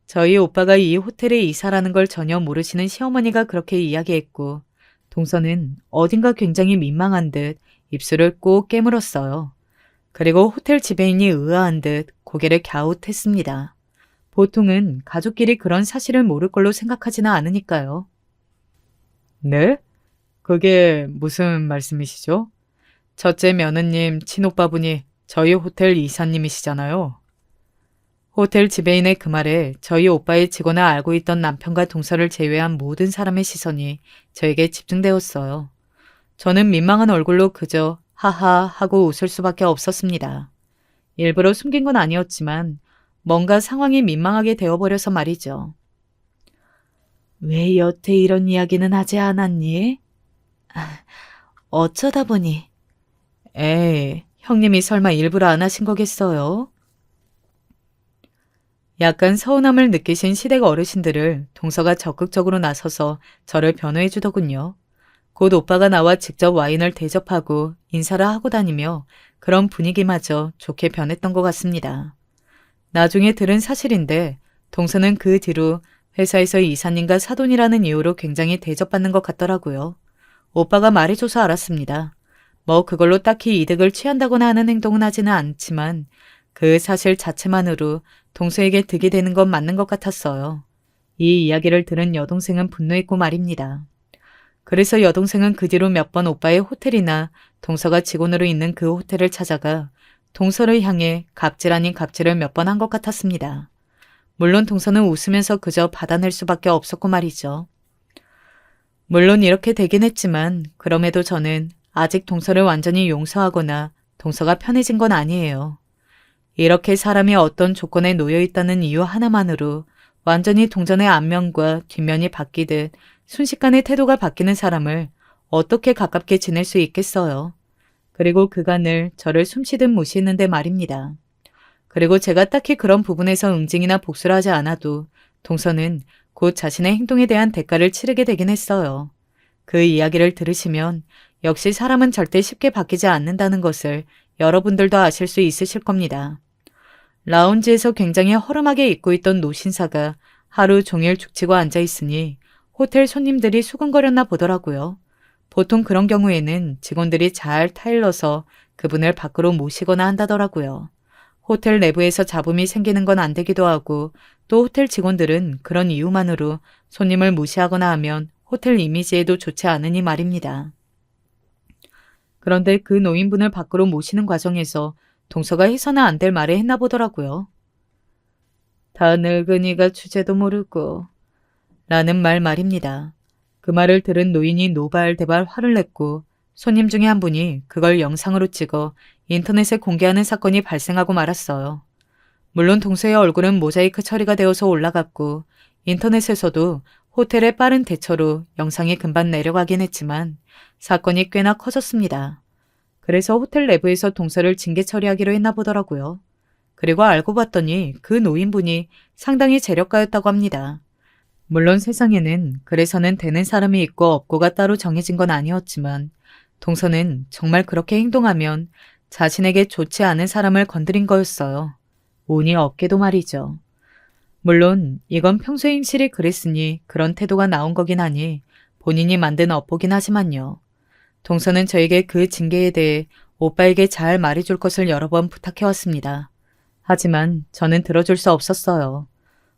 저희 오빠가 이 호텔의 이사라는 걸 전혀 모르시는 시어머니가 그렇게 이야기했고 동서는 어딘가 굉장히 민망한 듯 입술을 꼭 깨물었어요. 그리고 호텔 지배인이 의아한 듯 고개를 갸웃했습니다. 보통은 가족끼리 그런 사실을 모를 걸로 생각하지는 않으니까요. 네? 그게 무슨 말씀이시죠? 첫째 며느님 친오빠분이 저희 호텔 이사님이시잖아요. 호텔 지배인의 그 말에 저희 오빠의 직원을 알고 있던 남편과 동서를 제외한 모든 사람의 시선이 저에게 집중되었어요. 저는 민망한 얼굴로 그저 하하 하고 웃을 수밖에 없었습니다. 일부러 숨긴 건 아니었지만 뭔가 상황이 민망하게 되어버려서 말이죠. 왜 여태 이런 이야기는 하지 않았니? 어쩌다 보니. 에이, 형님이 설마 일부러 안 하신 거겠어요? 약간 서운함을 느끼신 시댁 어르신들을 동서가 적극적으로 나서서 저를 변호해 주더군요. 곧 오빠가 나와 직접 와인을 대접하고 인사를 하고 다니며 그런 분위기마저 좋게 변했던 것 같습니다. 나중에 들은 사실인데 동서는 그 뒤로 회사에서 이사님과 사돈이라는 이유로 굉장히 대접받는 것 같더라고요. 오빠가 말해줘서 알았습니다. 뭐 그걸로 딱히 이득을 취한다거나 하는 행동은 하지는 않지만 그 사실 자체만으로 동서에게 득이 되는 건 맞는 것 같았어요. 이 이야기를 들은 여동생은 분노했고 말입니다. 그래서 여동생은 그 뒤로 몇 번 오빠의 호텔이나 동서가 직원으로 있는 그 호텔을 찾아가 동서를 향해 갑질 아닌 갑질을 몇 번 한 것 같았습니다. 물론 동서는 웃으면서 그저 받아낼 수밖에 없었고 말이죠. 물론 이렇게 되긴 했지만 그럼에도 저는 아직 동서를 완전히 용서하거나 동서가 편해진 건 아니에요. 이렇게 사람이 어떤 조건에 놓여 있다는 이유 하나만으로 완전히 동전의 앞면과 뒷면이 바뀌듯 순식간에 태도가 바뀌는 사람을 어떻게 가깝게 지낼 수 있겠어요. 그리고 그간을 저를 숨쉬듯 무시했는데 말입니다. 그리고 제가 딱히 그런 부분에서 응징이나 복수를 하지 않아도 동서는 곧 자신의 행동에 대한 대가를 치르게 되긴 했어요. 그 이야기를 들으시면 역시 사람은 절대 쉽게 바뀌지 않는다는 것을 여러분들도 아실 수 있으실 겁니다. 라운지에서 굉장히 허름하게 입고 있던 노신사가 하루 종일 죽치고 앉아 있으니 호텔 손님들이 수근거렸나 보더라고요. 보통 그런 경우에는 직원들이 잘 타일러서 그분을 밖으로 모시거나 한다더라고요. 호텔 내부에서 잡음이 생기는 건 안 되기도 하고 또 호텔 직원들은 그런 이유만으로 손님을 무시하거나 하면 호텔 이미지에도 좋지 않으니 말입니다. 그런데 그 노인분을 밖으로 모시는 과정에서 동서가 해서는 안 될 말을 했나 보더라고요. 다 늙은이가 주제도 모르고 라는 말입니다. 그 말을 들은 노인이 노발대발 화를 냈고 손님 중에 한 분이 그걸 영상으로 찍어 인터넷에 공개하는 사건이 발생하고 말았어요. 물론 동서의 얼굴은 모자이크 처리가 되어서 올라갔고 인터넷에서도 호텔의 빠른 대처로 영상이 금방 내려가긴 했지만 사건이 꽤나 커졌습니다. 그래서 호텔 내부에서 동서를 징계 처리하기로 했나 보더라고요. 그리고 알고 봤더니 그 노인분이 상당히 재력가였다고 합니다. 물론 세상에는 그래서는 되는 사람이 있고 없고가 따로 정해진 건 아니었지만 동서는 정말 그렇게 행동하면 자신에게 좋지 않은 사람을 건드린 거였어요. 운이 없게도 말이죠. 물론 이건 평소에 행실이 그랬으니 그런 태도가 나온 거긴 하니 본인이 만든 업보긴 하지만요. 동서는 저에게 그 징계에 대해 오빠에게 잘 말해줄 것을 여러 번 부탁해왔습니다. 하지만 저는 들어줄 수 없었어요.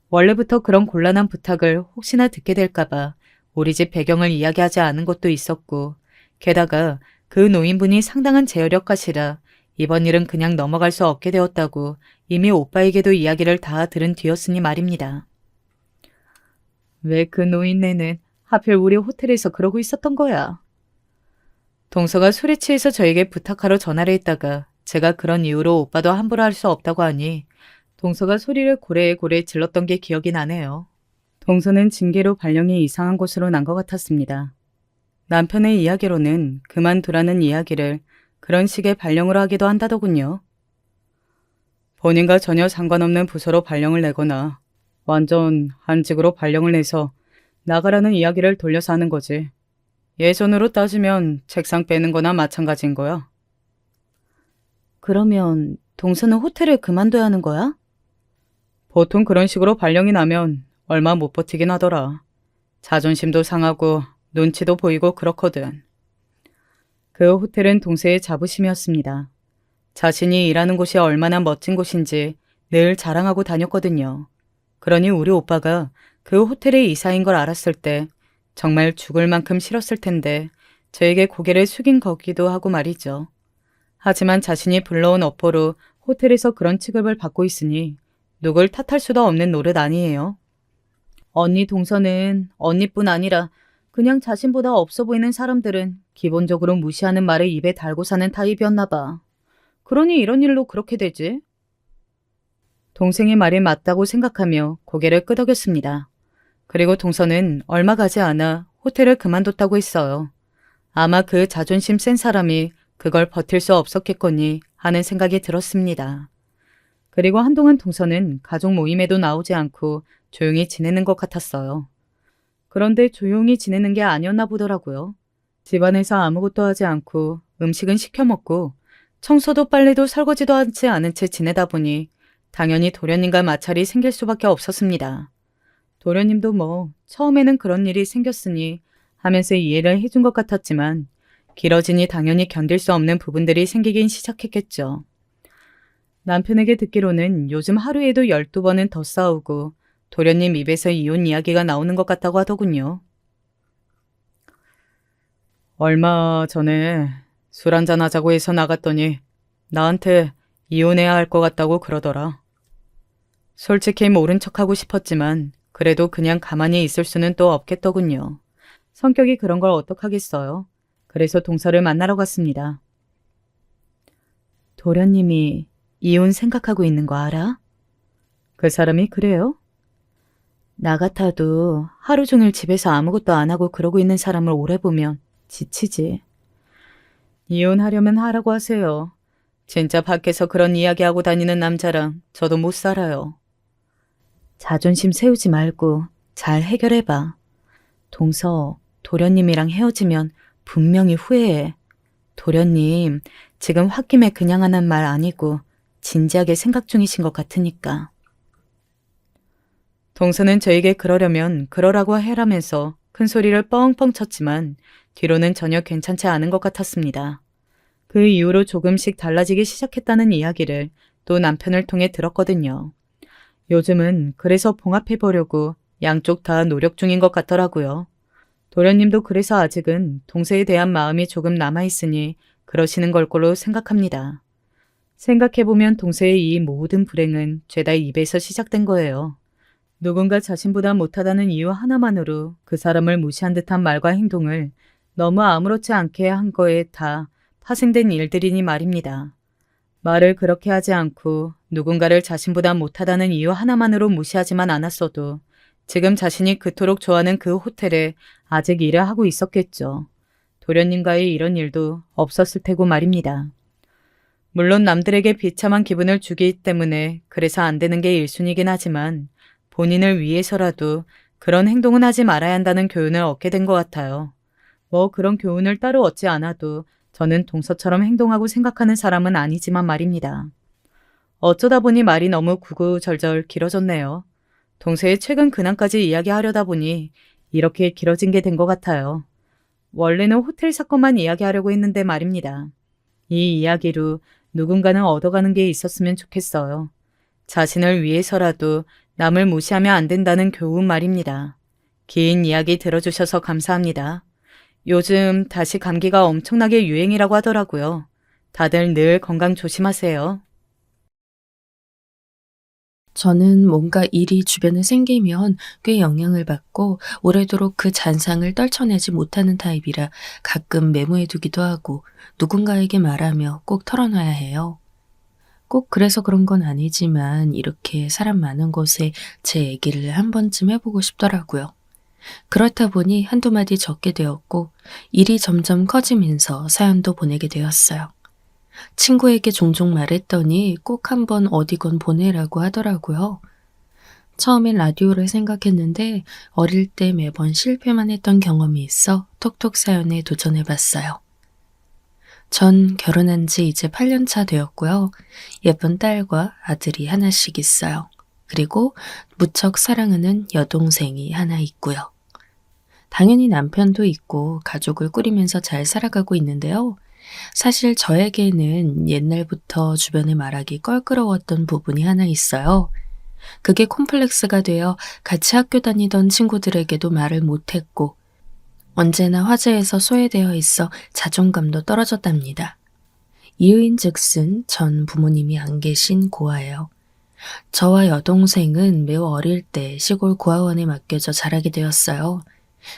원래부터 그런 곤란한 부탁을 혹시나 듣게 될까봐 우리 집 배경을 이야기하지 않은 것도 있었고 게다가 그 노인분이 상당한 제어력가시라 이번 일은 그냥 넘어갈 수 없게 되었다고 이미 오빠에게도 이야기를 다 들은 뒤였으니 말입니다. 왜 그 노인네는 하필 우리 호텔에서 그러고 있었던 거야? 동서가 술에 취해서 저에게 부탁하러 전화를 했다가 제가 그런 이유로 오빠도 함부로 할 수 없다고 하니 동서가 소리를 고래고래 질렀던 게 기억이 나네요. 동서는 징계로 발령이 이상한 곳으로 난 것 같았습니다. 남편의 이야기로는 그만두라는 이야기를 그런 식의 발령으로 하기도 한다더군요. 본인과 전혀 상관없는 부서로 발령을 내거나 완전 한직으로 발령을 내서 나가라는 이야기를 돌려서 하는 거지. 예전으로 따지면 책상 빼는 거나 마찬가지인 거야. 그러면 동서는 호텔을 그만둬야 하는 거야? 보통 그런 식으로 발령이 나면 얼마 못 버티긴 하더라. 자존심도 상하고 눈치도 보이고 그렇거든. 그 호텔은 동서의 자부심이었습니다. 자신이 일하는 곳이 얼마나 멋진 곳인지 늘 자랑하고 다녔거든요. 그러니 우리 오빠가 그 호텔의 이사인 걸 알았을 때 정말 죽을 만큼 싫었을 텐데 저에게 고개를 숙인 거기도 하고 말이죠. 하지만 자신이 불러온 업보로 호텔에서 그런 취급을 받고 있으니 누굴 탓할 수도 없는 노릇 아니에요. 언니 동서는 언니뿐 아니라 그냥 자신보다 없어 보이는 사람들은 기본적으로 무시하는 말을 입에 달고 사는 타입이었나 봐. 그러니 이런 일로 그렇게 되지. 동생의 말이 맞다고 생각하며 고개를 끄덕였습니다. 그리고 동서는 얼마 가지 않아 호텔을 그만뒀다고 했어요. 아마 그 자존심 센 사람이 그걸 버틸 수 없었겠거니 하는 생각이 들었습니다. 그리고 한동안 동서는 가족 모임에도 나오지 않고 조용히 지내는 것 같았어요. 그런데 조용히 지내는 게 아니었나 보더라고요. 집안에서 아무것도 하지 않고 음식은 시켜 먹고 청소도 빨래도 설거지도 하지 않은 채 지내다 보니 당연히 도련님과 마찰이 생길 수밖에 없었습니다. 도련님도 처음에는 그런 일이 생겼으니 하면서 이해를 해준 것 같았지만 길어지니 당연히 견딜 수 없는 부분들이 생기긴 시작했겠죠. 남편에게 듣기로는 요즘 하루에도 12번은 더 싸우고 도련님 입에서 이혼 이야기가 나오는 것 같다고 하더군요. 얼마 전에 술 한잔 하자고 해서 나갔더니 나한테 이혼해야 할 것 같다고 그러더라. 솔직히 모른 척하고 싶었지만 그래도 그냥 가만히 있을 수는 또 없겠더군요. 성격이 그런 걸 어떡하겠어요. 그래서 동서를 만나러 갔습니다. 도련님이 이혼 생각하고 있는 거 알아? 그 사람이 그래요? 나 같아도 하루 종일 집에서 아무것도 안 하고 그러고 있는 사람을 오래 보면 지치지. 이혼하려면 하라고 하세요. 진짜 밖에서 그런 이야기하고 다니는 남자랑 저도 못 살아요. 자존심 세우지 말고 잘 해결해봐. 동서, 도련님이랑 헤어지면 분명히 후회해. 도련님, 지금 홧김에 그냥 하는 말 아니고 진지하게 생각 중이신 것 같으니까. 동서는 저에게 그러려면 그러라고 해라면서 큰 소리를 뻥뻥 쳤지만 뒤로는 전혀 괜찮지 않은 것 같았습니다. 그 이후로 조금씩 달라지기 시작했다는 이야기를 또 남편을 통해 들었거든요. 요즘은 그래서 봉합해보려고 양쪽 다 노력 중인 것 같더라고요. 도련님도 그래서 아직은 동서에 대한 마음이 조금 남아있으니 그러시는 걸 걸로 생각합니다. 생각해보면 동서의 이 모든 불행은 죄다 입에서 시작된 거예요. 누군가 자신보다 못하다는 이유 하나만으로 그 사람을 무시한 듯한 말과 행동을 너무 아무렇지 않게 한 거에 다 파생된 일들이니 말입니다. 말을 그렇게 하지 않고 누군가를 자신보다 못하다는 이유 하나만으로 무시하지만 않았어도 지금 자신이 그토록 좋아하는 그 호텔에 아직 일을 하고 있었겠죠. 도련님과의 이런 일도 없었을 테고 말입니다. 물론 남들에게 비참한 기분을 주기 때문에 그래서 안 되는 게 1순위이긴 하지만 본인을 위해서라도 그런 행동은 하지 말아야 한다는 교훈을 얻게 된 것 같아요. 뭐 그런 교훈을 따로 얻지 않아도 저는 동서처럼 행동하고 생각하는 사람은 아니지만 말입니다. 어쩌다 보니 말이 너무 구구절절 길어졌네요. 동서의 최근 근황까지 이야기하려다 보니 이렇게 길어진 게 된 것 같아요. 원래는 호텔 사건만 이야기하려고 했는데 말입니다. 이 이야기로 누군가는 얻어가는 게 있었으면 좋겠어요. 자신을 위해서라도 남을 무시하면 안 된다는 교훈 말입니다. 긴 이야기 들어주셔서 감사합니다. 요즘 다시 감기가 엄청나게 유행이라고 하더라고요. 다들 늘 건강 조심하세요. 저는 뭔가 일이 주변에 생기면 꽤 영향을 받고 오래도록 그 잔상을 떨쳐내지 못하는 타입이라 가끔 메모해두기도 하고 누군가에게 말하며 꼭 털어놔야 해요. 꼭 그래서 그런 건 아니지만 이렇게 사람 많은 곳에 제 얘기를 한 번쯤 해보고 싶더라고요. 그렇다 보니 한두 마디 적게 되었고 일이 점점 커지면서 사연도 보내게 되었어요. 친구에게 종종 말했더니 꼭 한번 어디건 보내라고 하더라고요. 처음엔 라디오를 생각했는데 어릴 때 매번 실패만 했던 경험이 있어 톡톡 사연에 도전해봤어요. 전 결혼한 지 이제 8년 차 되었고요. 예쁜 딸과 아들이 하나씩 있어요. 그리고 무척 사랑하는 여동생이 하나 있고요. 당연히 남편도 있고 가족을 꾸리면서 잘 살아가고 있는데요. 사실 저에게는 옛날부터 주변에 말하기 껄끄러웠던 부분이 하나 있어요. 그게 콤플렉스가 되어 같이 학교 다니던 친구들에게도 말을 못했고 언제나 화제에서 소외되어 있어 자존감도 떨어졌답니다. 이유인즉슨 전 부모님이 안 계신 고아예요. 저와 여동생은 매우 어릴 때 시골 고아원에 맡겨져 자라게 되었어요.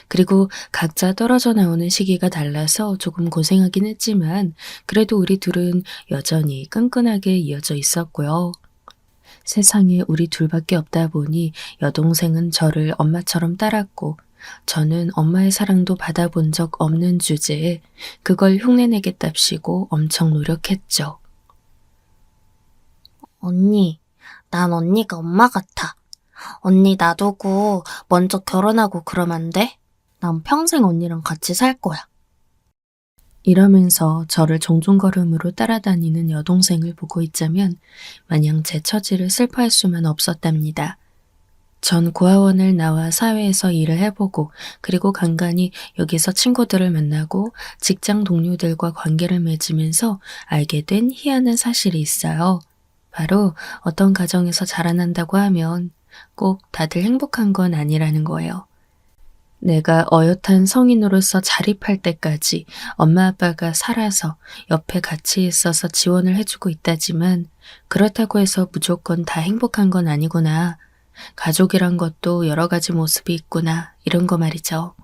그리고 각자 떨어져 나오는 시기가 달라서 조금 고생하긴 했지만 그래도 우리 둘은 여전히 끈끈하게 이어져 있었고요. 세상에 우리 둘밖에 없다 보니 여동생은 저를 엄마처럼 따랐고 저는 엄마의 사랑도 받아본 적 없는 주제에 그걸 흉내내겠답시고 엄청 노력했죠. 언니, 난 언니가 엄마 같아. 언니 놔두고 먼저 결혼하고 그러면 안 돼? 난 평생 언니랑 같이 살 거야. 이러면서 저를 종종걸음으로 따라다니는 여동생을 보고 있자면 마냥 제 처지를 슬퍼할 수만 없었답니다. 전 고아원을 나와 사회에서 일을 해보고 그리고 간간히 여기서 친구들을 만나고 직장 동료들과 관계를 맺으면서 알게 된 희한한 사실이 있어요. 바로 어떤 가정에서 자라난다고 하면 꼭 다들 행복한 건 아니라는 거예요. 내가 어엿한 성인으로서 자립할 때까지 엄마 아빠가 살아서 옆에 같이 있어서 지원을 해주고 있다지만 그렇다고 해서 무조건 다 행복한 건 아니구나. 가족이란 것도 여러 가지 모습이 있구나. 이런 거 말이죠.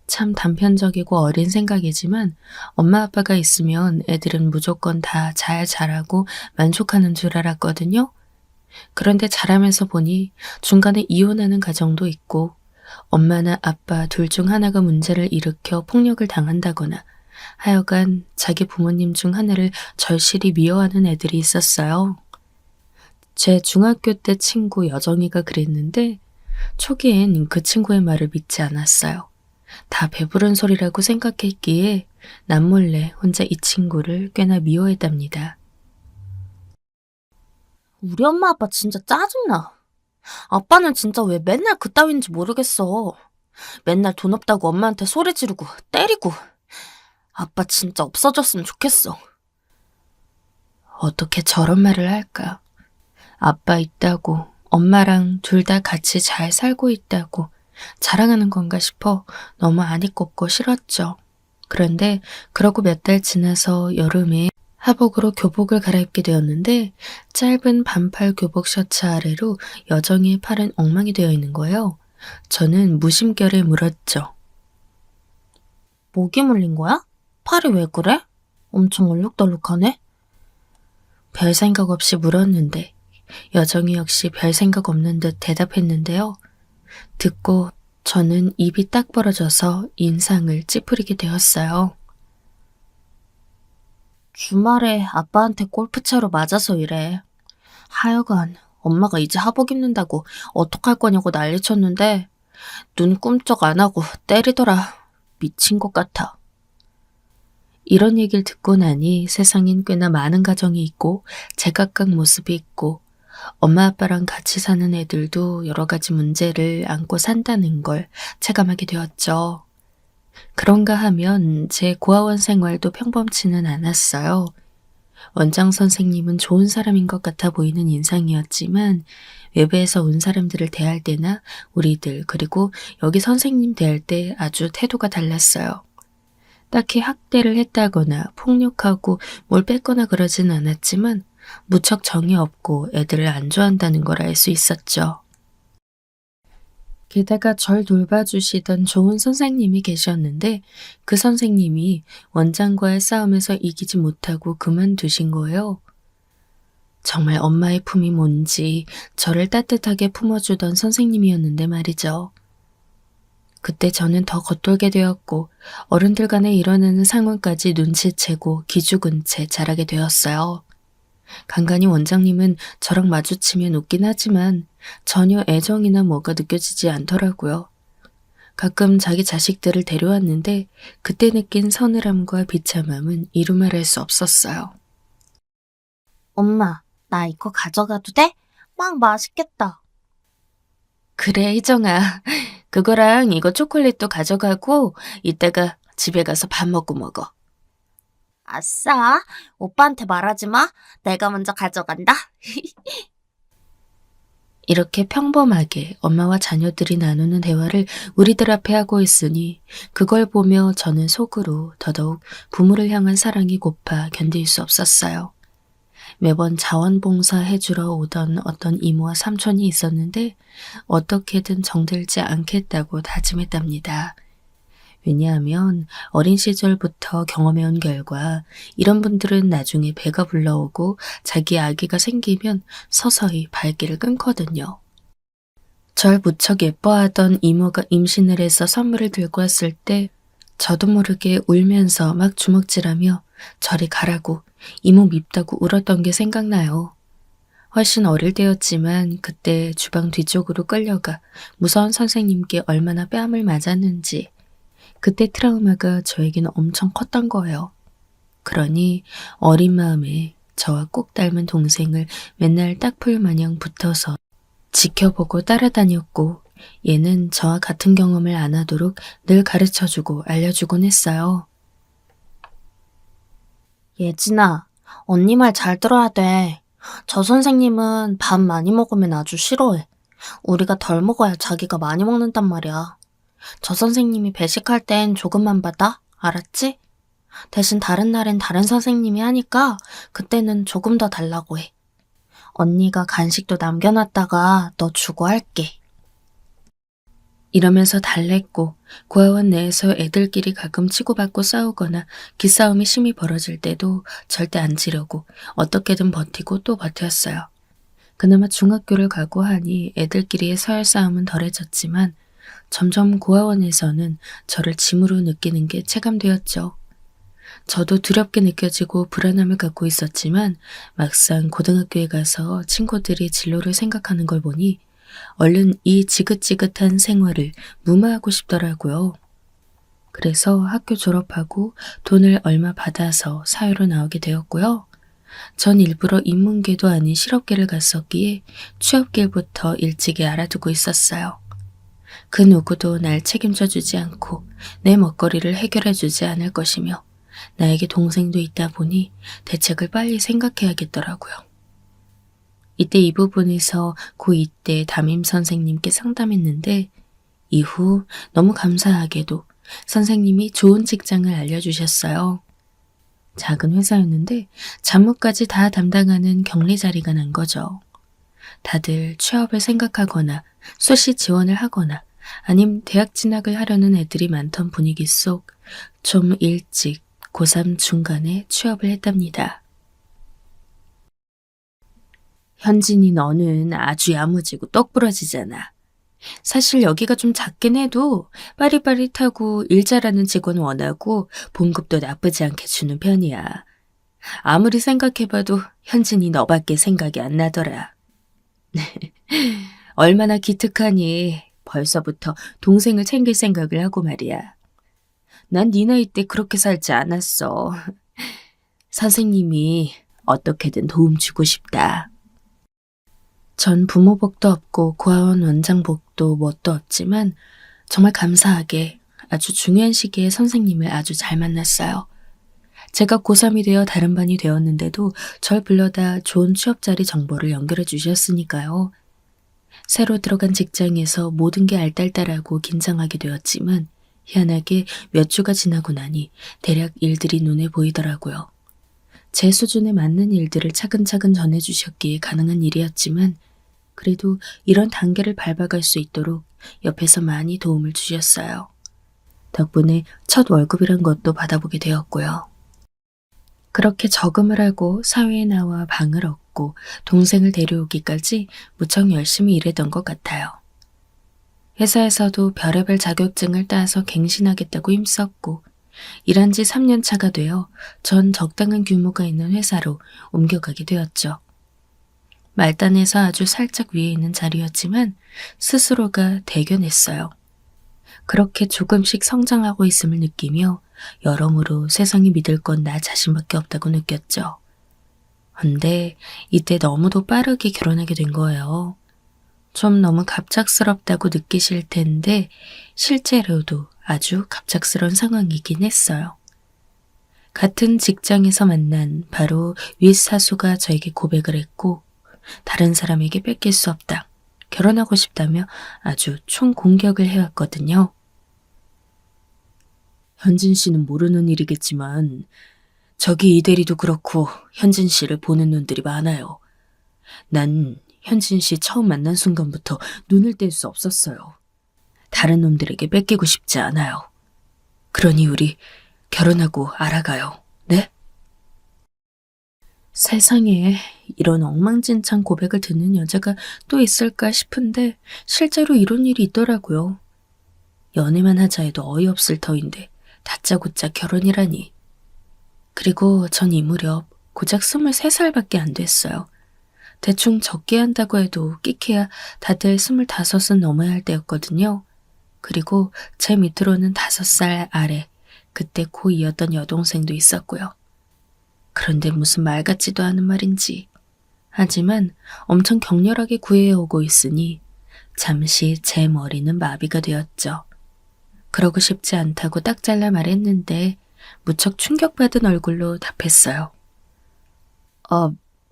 참 단편적이고 어린 생각이지만 엄마 아빠가 있으면 애들은 무조건 다 잘 자라고 만족하는 줄 알았거든요. 그런데 자라면서 보니 중간에 이혼하는 가정도 있고 엄마나 아빠 둘 중 하나가 문제를 일으켜 폭력을 당한다거나 하여간 자기 부모님 중 하나를 절실히 미워하는 애들이 있었어요. 제 중학교 때 친구 여정이가 그랬는데 초기엔 그 친구의 말을 믿지 않았어요. 다 배부른 소리라고 생각했기에 남몰래 혼자 이 친구를 꽤나 미워했답니다. 우리 엄마 아빠 진짜 짜증나. 아빠는 진짜 왜 맨날 그따위인지 모르겠어. 맨날 돈 없다고 엄마한테 소리 지르고 때리고. 아빠 진짜 없어졌으면 좋겠어. 어떻게 저런 말을 할까? 아빠 있다고 엄마랑 둘 다 같이 잘 살고 있다고 자랑하는 건가 싶어 너무 안이 꼽고 싫었죠. 그런데 그러고 몇 달 지나서 여름에 하복으로 교복을 갈아입게 되었는데 짧은 반팔 교복 셔츠 아래로 여정이의 팔은 엉망이 되어 있는 거예요. 저는 무심결에 물었죠. 목이 물린 거야? 팔이 왜 그래? 엄청 얼룩덜룩하네? 별 생각 없이 물었는데 여정이 역시 별 생각 없는 듯 대답했는데요. 듣고 저는 입이 딱 벌어져서 인상을 찌푸리게 되었어요. 주말에 아빠한테 골프채로 맞아서 이래. 하여간 엄마가 이제 하복 입는다고 어떡할 거냐고 난리쳤는데 눈 꿈쩍 안 하고 때리더라. 미친 것 같아. 이런 얘기를 듣고 나니 세상엔 꽤나 많은 가정이 있고 제각각 모습이 있고 엄마 아빠랑 같이 사는 애들도 여러 가지 문제를 안고 산다는 걸 체감하게 되었죠. 그런가 하면 제 고아원 생활도 평범치는 않았어요. 원장 선생님은 좋은 사람인 것 같아 보이는 인상이었지만 외부에서 온 사람들을 대할 때나 우리들 그리고 여기 선생님 대할 때 아주 태도가 달랐어요. 딱히 학대를 했다거나 폭력하고 뭘 뺐거나 그러진 않았지만 무척 정이 없고 애들을 안 좋아한다는 걸 알 수 있었죠. 게다가 절 돌봐주시던 좋은 선생님이 계셨는데 그 선생님이 원장과의 싸움에서 이기지 못하고 그만두신 거예요. 정말 엄마의 품이 뭔지 저를 따뜻하게 품어주던 선생님이었는데 말이죠. 그때 저는 더 겉돌게 되었고 어른들 간에 일어나는 상황까지 눈치채고 기죽은 채 자라게 되었어요. 간간히 원장님은 저랑 마주치면 웃긴 하지만 전혀 애정이나 뭐가 느껴지지 않더라고요. 가끔 자기 자식들을 데려왔는데 그때 느낀 서늘함과 비참함은 이루 말할 수 없었어요. 엄마, 나 이거 가져가도 돼? 빵 맛있겠다. 그래, 희정아. 그거랑 이거 초콜릿도 가져가고 이따가 집에 가서 밥 먹고 먹어. 아싸, 오빠한테 말하지 마. 내가 먼저 가져간다. 이렇게 평범하게 엄마와 자녀들이 나누는 대화를 우리들 앞에 하고 있으니 그걸 보며 저는 속으로 더더욱 부모를 향한 사랑이 고파 견딜 수 없었어요. 매번 자원봉사 해주러 오던 어떤 이모와 삼촌이 있었는데 어떻게든 정들지 않겠다고 다짐했답니다. 왜냐하면 어린 시절부터 경험해온 결과 이런 분들은 나중에 배가 불러오고 자기 아기가 생기면 서서히 발길을 끊거든요. 절 무척 예뻐하던 이모가 임신을 해서 선물을 들고 왔을 때 저도 모르게 울면서 막 주먹질하며 저리 가라고 이모 밉다고 울었던 게 생각나요. 훨씬 어릴 때였지만 그때 주방 뒤쪽으로 끌려가 무서운 선생님께 얼마나 뺨을 맞았는지 그때 트라우마가 저에게는 엄청 컸던 거예요. 그러니 어린 마음에 저와 꼭 닮은 동생을 맨날 딱풀 마냥 붙어서 지켜보고 따라다녔고 얘는 저와 같은 경험을 안 하도록 늘 가르쳐주고 알려주곤 했어요. 예진아, 언니 말 잘 들어야 돼. 저 선생님은 밥 많이 먹으면 아주 싫어해. 우리가 덜 먹어야 자기가 많이 먹는단 말이야. 저 선생님이 배식할 땐 조금만 받아. 알았지? 대신 다른 날엔 다른 선생님이 하니까 그때는 조금 더 달라고 해. 언니가 간식도 남겨놨다가 너 주고 할게. 이러면서 달랬고 고아원 내에서 애들끼리 가끔 치고받고 싸우거나 기싸움이 심히 벌어질 때도 절대 안 지려고 어떻게든 버티고 또 버텼어요. 그나마 중학교를 가고 하니 애들끼리의 서열 싸움은 덜해졌지만 점점 고아원에서는 저를 짐으로 느끼는 게 체감되었죠. 저도 두렵게 느껴지고 불안함을 갖고 있었지만 막상 고등학교에 가서 친구들이 진로를 생각하는 걸 보니 얼른 이 지긋지긋한 생활을 무마하고 싶더라고요. 그래서 학교 졸업하고 돈을 얼마 받아서 사회로 나오게 되었고요. 전 일부러 인문계도 아닌 실업계를 갔었기에 취업길부터 일찍이 알아두고 있었어요. 그 누구도 날 책임져 주지 않고 내 먹거리를 해결해 주지 않을 것이며 나에게 동생도 있다 보니 대책을 빨리 생각해야겠더라고요. 이때 이 부분에서 고2 때 담임 선생님께 상담했는데 이후 너무 감사하게도 선생님이 좋은 직장을 알려주셨어요. 작은 회사였는데 잡무까지 다 담당하는 격리 자리가 난 거죠. 다들 취업을 생각하거나 수시 지원을 하거나 아님 대학 진학을 하려는 애들이 많던 분위기 속 좀 일찍 고3 중간에 취업을 했답니다. 현진이 너는 아주 야무지고 똑부러지잖아. 사실 여기가 좀 작긴 해도 빠릿빠릿하고 일 잘하는 직원 원하고 봉급도 나쁘지 않게 주는 편이야. 아무리 생각해봐도 현진이 너밖에 생각이 안 나더라. 얼마나 기특하니 벌써부터 동생을 챙길 생각을 하고 말이야. 난 네 나이 때 그렇게 살지 않았어. 선생님이 어떻게든 도움 주고 싶다. 전 부모복도 없고 고아원 원장복도 뭣도 없지만 정말 감사하게 아주 중요한 시기에 선생님을 아주 잘 만났어요. 제가 고3이 되어 다른 반이 되었는데도 절 불러다 좋은 취업 자리 정보를 연결해 주셨으니까요. 새로 들어간 직장에서 모든 게 알딸딸하고 긴장하게 되었지만 희한하게 몇 주가 지나고 나니 대략 일들이 눈에 보이더라고요. 제 수준에 맞는 일들을 차근차근 전해주셨기에 가능한 일이었지만 그래도 이런 단계를 밟아갈 수 있도록 옆에서 많이 도움을 주셨어요. 덕분에 첫 월급이란 것도 받아보게 되었고요. 그렇게 적응을 하고 사회에 나와 방을 얻고 동생을 데려오기까지 무척 열심히 일했던 것 같아요. 회사에서도 별의별 자격증을 따서 갱신하겠다고 힘썼고 일한 지 3년 차가 되어 전 적당한 규모가 있는 회사로 옮겨가게 되었죠. 말단에서 아주 살짝 위에 있는 자리였지만 스스로가 대견했어요. 그렇게 조금씩 성장하고 있음을 느끼며 여러모로 세상이 믿을 건 나 자신밖에 없다고 느꼈죠. 근데 이때 너무도 빠르게 결혼하게 된 거예요. 좀 너무 갑작스럽다고 느끼실 텐데 실제로도 아주 갑작스러운 상황이긴 했어요. 같은 직장에서 만난 바로 윗사수가 저에게 고백을 했고 다른 사람에게 뺏길 수 없다. 결혼하고 싶다며 아주 총공격을 해왔거든요. 현진 씨는 모르는 일이겠지만 저기 이 대리도 그렇고 현진 씨를 보는 눈들이 많아요. 난 현진 씨 처음 만난 순간부터 눈을 뗄 수 없었어요. 다른 놈들에게 뺏기고 싶지 않아요. 그러니 우리 결혼하고 알아가요. 네? 세상에 이런 엉망진창 고백을 듣는 여자가 또 있을까 싶은데 실제로 이런 일이 있더라고요. 연애만 하자 해도 어이없을 터인데 다짜고짜 결혼이라니. 그리고 전 이 무렵 고작 23살밖에 안 됐어요. 대충 적게 한다고 해도 끼케야 다들 25은 넘어야 할 때였거든요. 그리고 제 밑으로는 5살 아래 그때 고2였던 여동생도 있었고요. 그런데 무슨 말 같지도 않은 말인지. 하지만 엄청 격렬하게 구애해오고 있으니 잠시 제 머리는 마비가 되었죠. 그러고 싶지 않다고 딱 잘라 말했는데 무척 충격받은 얼굴로 답했어요.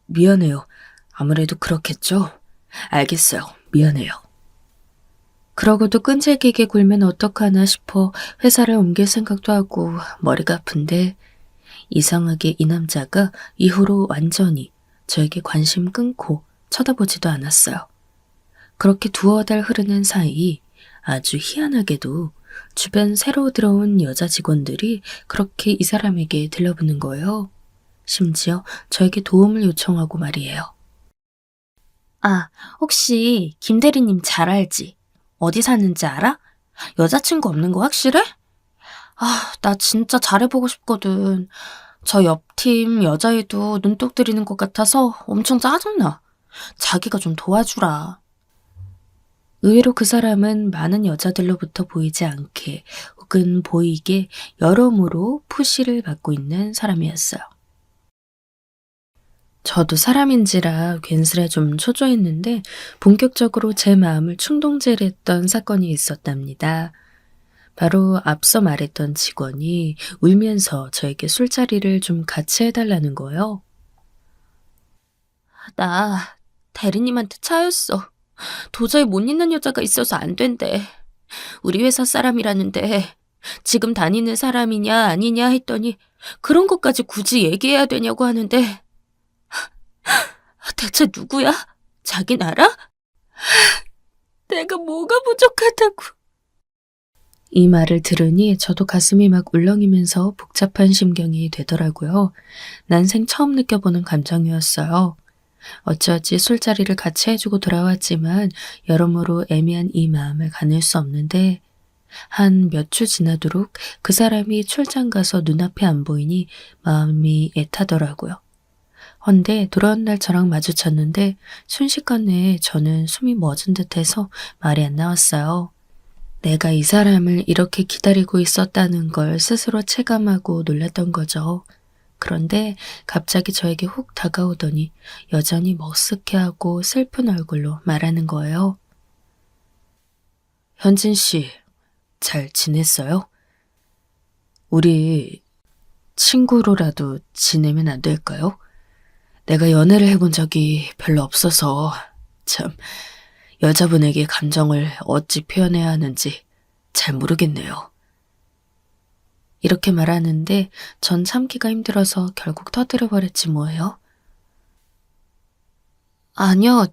미안해요. 아무래도 그렇겠죠? 알겠어요. 미안해요. 그러고도 끈질기게 굴면 어떡하나 싶어 회사를 옮길 생각도 하고 머리가 아픈데 이상하게 이 남자가 이후로 완전히 저에게 관심 끊고 쳐다보지도 않았어요. 그렇게 두어 달 흐르는 사이 아주 희한하게도 주변 새로 들어온 여자 직원들이 그렇게 이 사람에게 들려붙는 거예요. 심지어 저에게 도움을 요청하고 말이에요. 아, 혹시 김 대리님 잘 알지? 어디 사는지 알아? 여자친구 없는 거 확실해? 아, 나 진짜 잘해보고 싶거든. 저 옆팀 여자애도 눈독 들이는 것 같아서 엄청 짜증나. 자기가 좀 도와주라. 의외로 그 사람은 많은 여자들로부터 보이지 않게 혹은 보이게 여러모로 푸시를 받고 있는 사람이었어요. 저도 사람인지라 괜스레 좀 초조했는데 본격적으로 제 마음을 충동질했던 사건이 있었답니다. 바로 앞서 말했던 직원이 울면서 저에게 술자리를 좀 같이 해달라는 거예요. 나 대리님한테 차였어. 도저히 못 있는 여자가 있어서 안 된대. 우리 회사 사람이라는데 지금 다니는 사람이냐 아니냐 했더니 그런 것까지 굳이 얘기해야 되냐고 하는데 대체 누구야? 자긴 알아? 내가 뭐가 부족하다고. 이 말을 들으니 저도 가슴이 막 울렁이면서 복잡한 심경이 되더라고요. 난생 처음 느껴보는 감정이었어요. 어찌어찌 술자리를 같이 해주고 돌아왔지만 여러모로 애매한 이 마음을 가눌 수 없는데 한 몇 주 지나도록 그 사람이 출장 가서 눈앞에 안 보이니 마음이 애타더라고요. 헌데 돌아온 날 저랑 마주쳤는데 순식간에 저는 숨이 멎은 듯해서 말이 안 나왔어요. 내가 이 사람을 이렇게 기다리고 있었다는 걸 스스로 체감하고 놀랐던 거죠. 그런데 갑자기 저에게 훅 다가오더니 여전히 머쓱해하고 슬픈 얼굴로 말하는 거예요. 현진 씨, 잘 지냈어요? 우리 친구로라도 지내면 안 될까요? 내가 연애를 해본 적이 별로 없어서 참 여자분에게 감정을 어찌 표현해야 하는지 잘 모르겠네요. 이렇게 말하는데 전 참기가 힘들어서 결국 터뜨려버렸지 뭐예요. 아니요,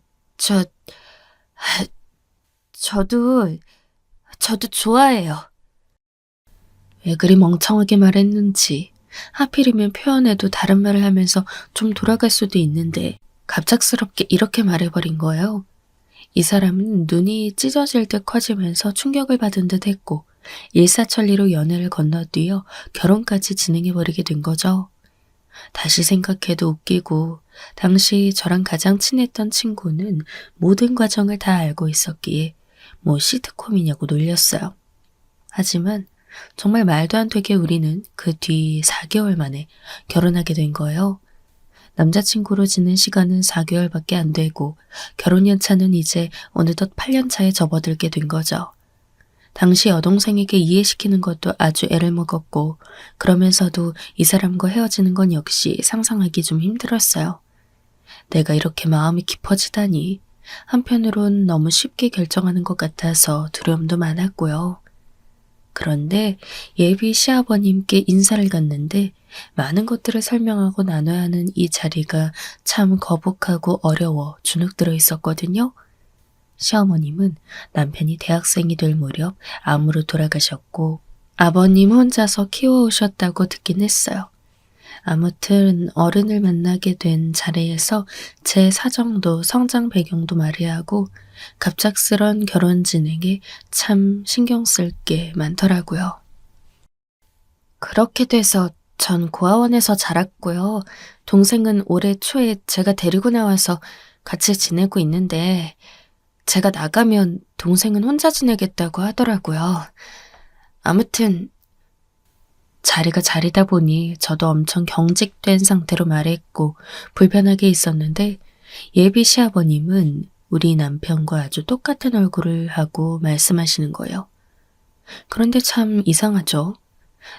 저도 좋아해요. 왜 그리 멍청하게 말했는지 하필이면 표현해도 다른 말을 하면서 좀 돌아갈 수도 있는데 갑작스럽게 이렇게 말해버린 거예요. 이 사람은 눈이 찢어질 듯 커지면서 충격을 받은 듯 했고 일사천리로 연애를 건너뛰어 결혼까지 진행해버리게 된 거죠. 다시 생각해도 웃기고 당시 저랑 가장 친했던 친구는 모든 과정을 다 알고 있었기에 뭐 시트콤이냐고 놀렸어요. 하지만 정말 말도 안 되게 우리는 그 뒤 4개월 만에 결혼하게 된 거예요. 남자친구로 지낸 시간은 4개월밖에 안 되고 결혼 연차는 이제 어느덧 8년 차에 접어들게 된 거죠. 당시 여동생에게 이해시키는 것도 아주 애를 먹었고 그러면서도 이 사람과 헤어지는 건 역시 상상하기 좀 힘들었어요. 내가 이렇게 마음이 깊어지다니 한편으론 너무 쉽게 결정하는 것 같아서 두려움도 많았고요. 그런데 예비 시아버님께 인사를 갔는데 많은 것들을 설명하고 나눠야 하는 이 자리가 참 거북하고 어려워 주눅 들어 있었거든요. 시어머님은 남편이 대학생이 될 무렵 암으로 돌아가셨고 아버님 혼자서 키워오셨다고 듣긴 했어요. 아무튼 어른을 만나게 된 자리에서 제 사정도 성장 배경도 말해야 하고 갑작스런 결혼 진행에 참 신경 쓸 게 많더라고요. 그렇게 돼서 전 고아원에서 자랐고요. 동생은 올해 초에 제가 데리고 나와서 같이 지내고 있는데 제가 나가면 동생은 혼자 지내겠다고 하더라고요. 아무튼 자리가 자리다 보니 저도 엄청 경직된 상태로 말했고 불편하게 있었는데 예비 시아버님은 우리 남편과 아주 똑같은 얼굴을 하고 말씀하시는 거예요. 그런데 참 이상하죠.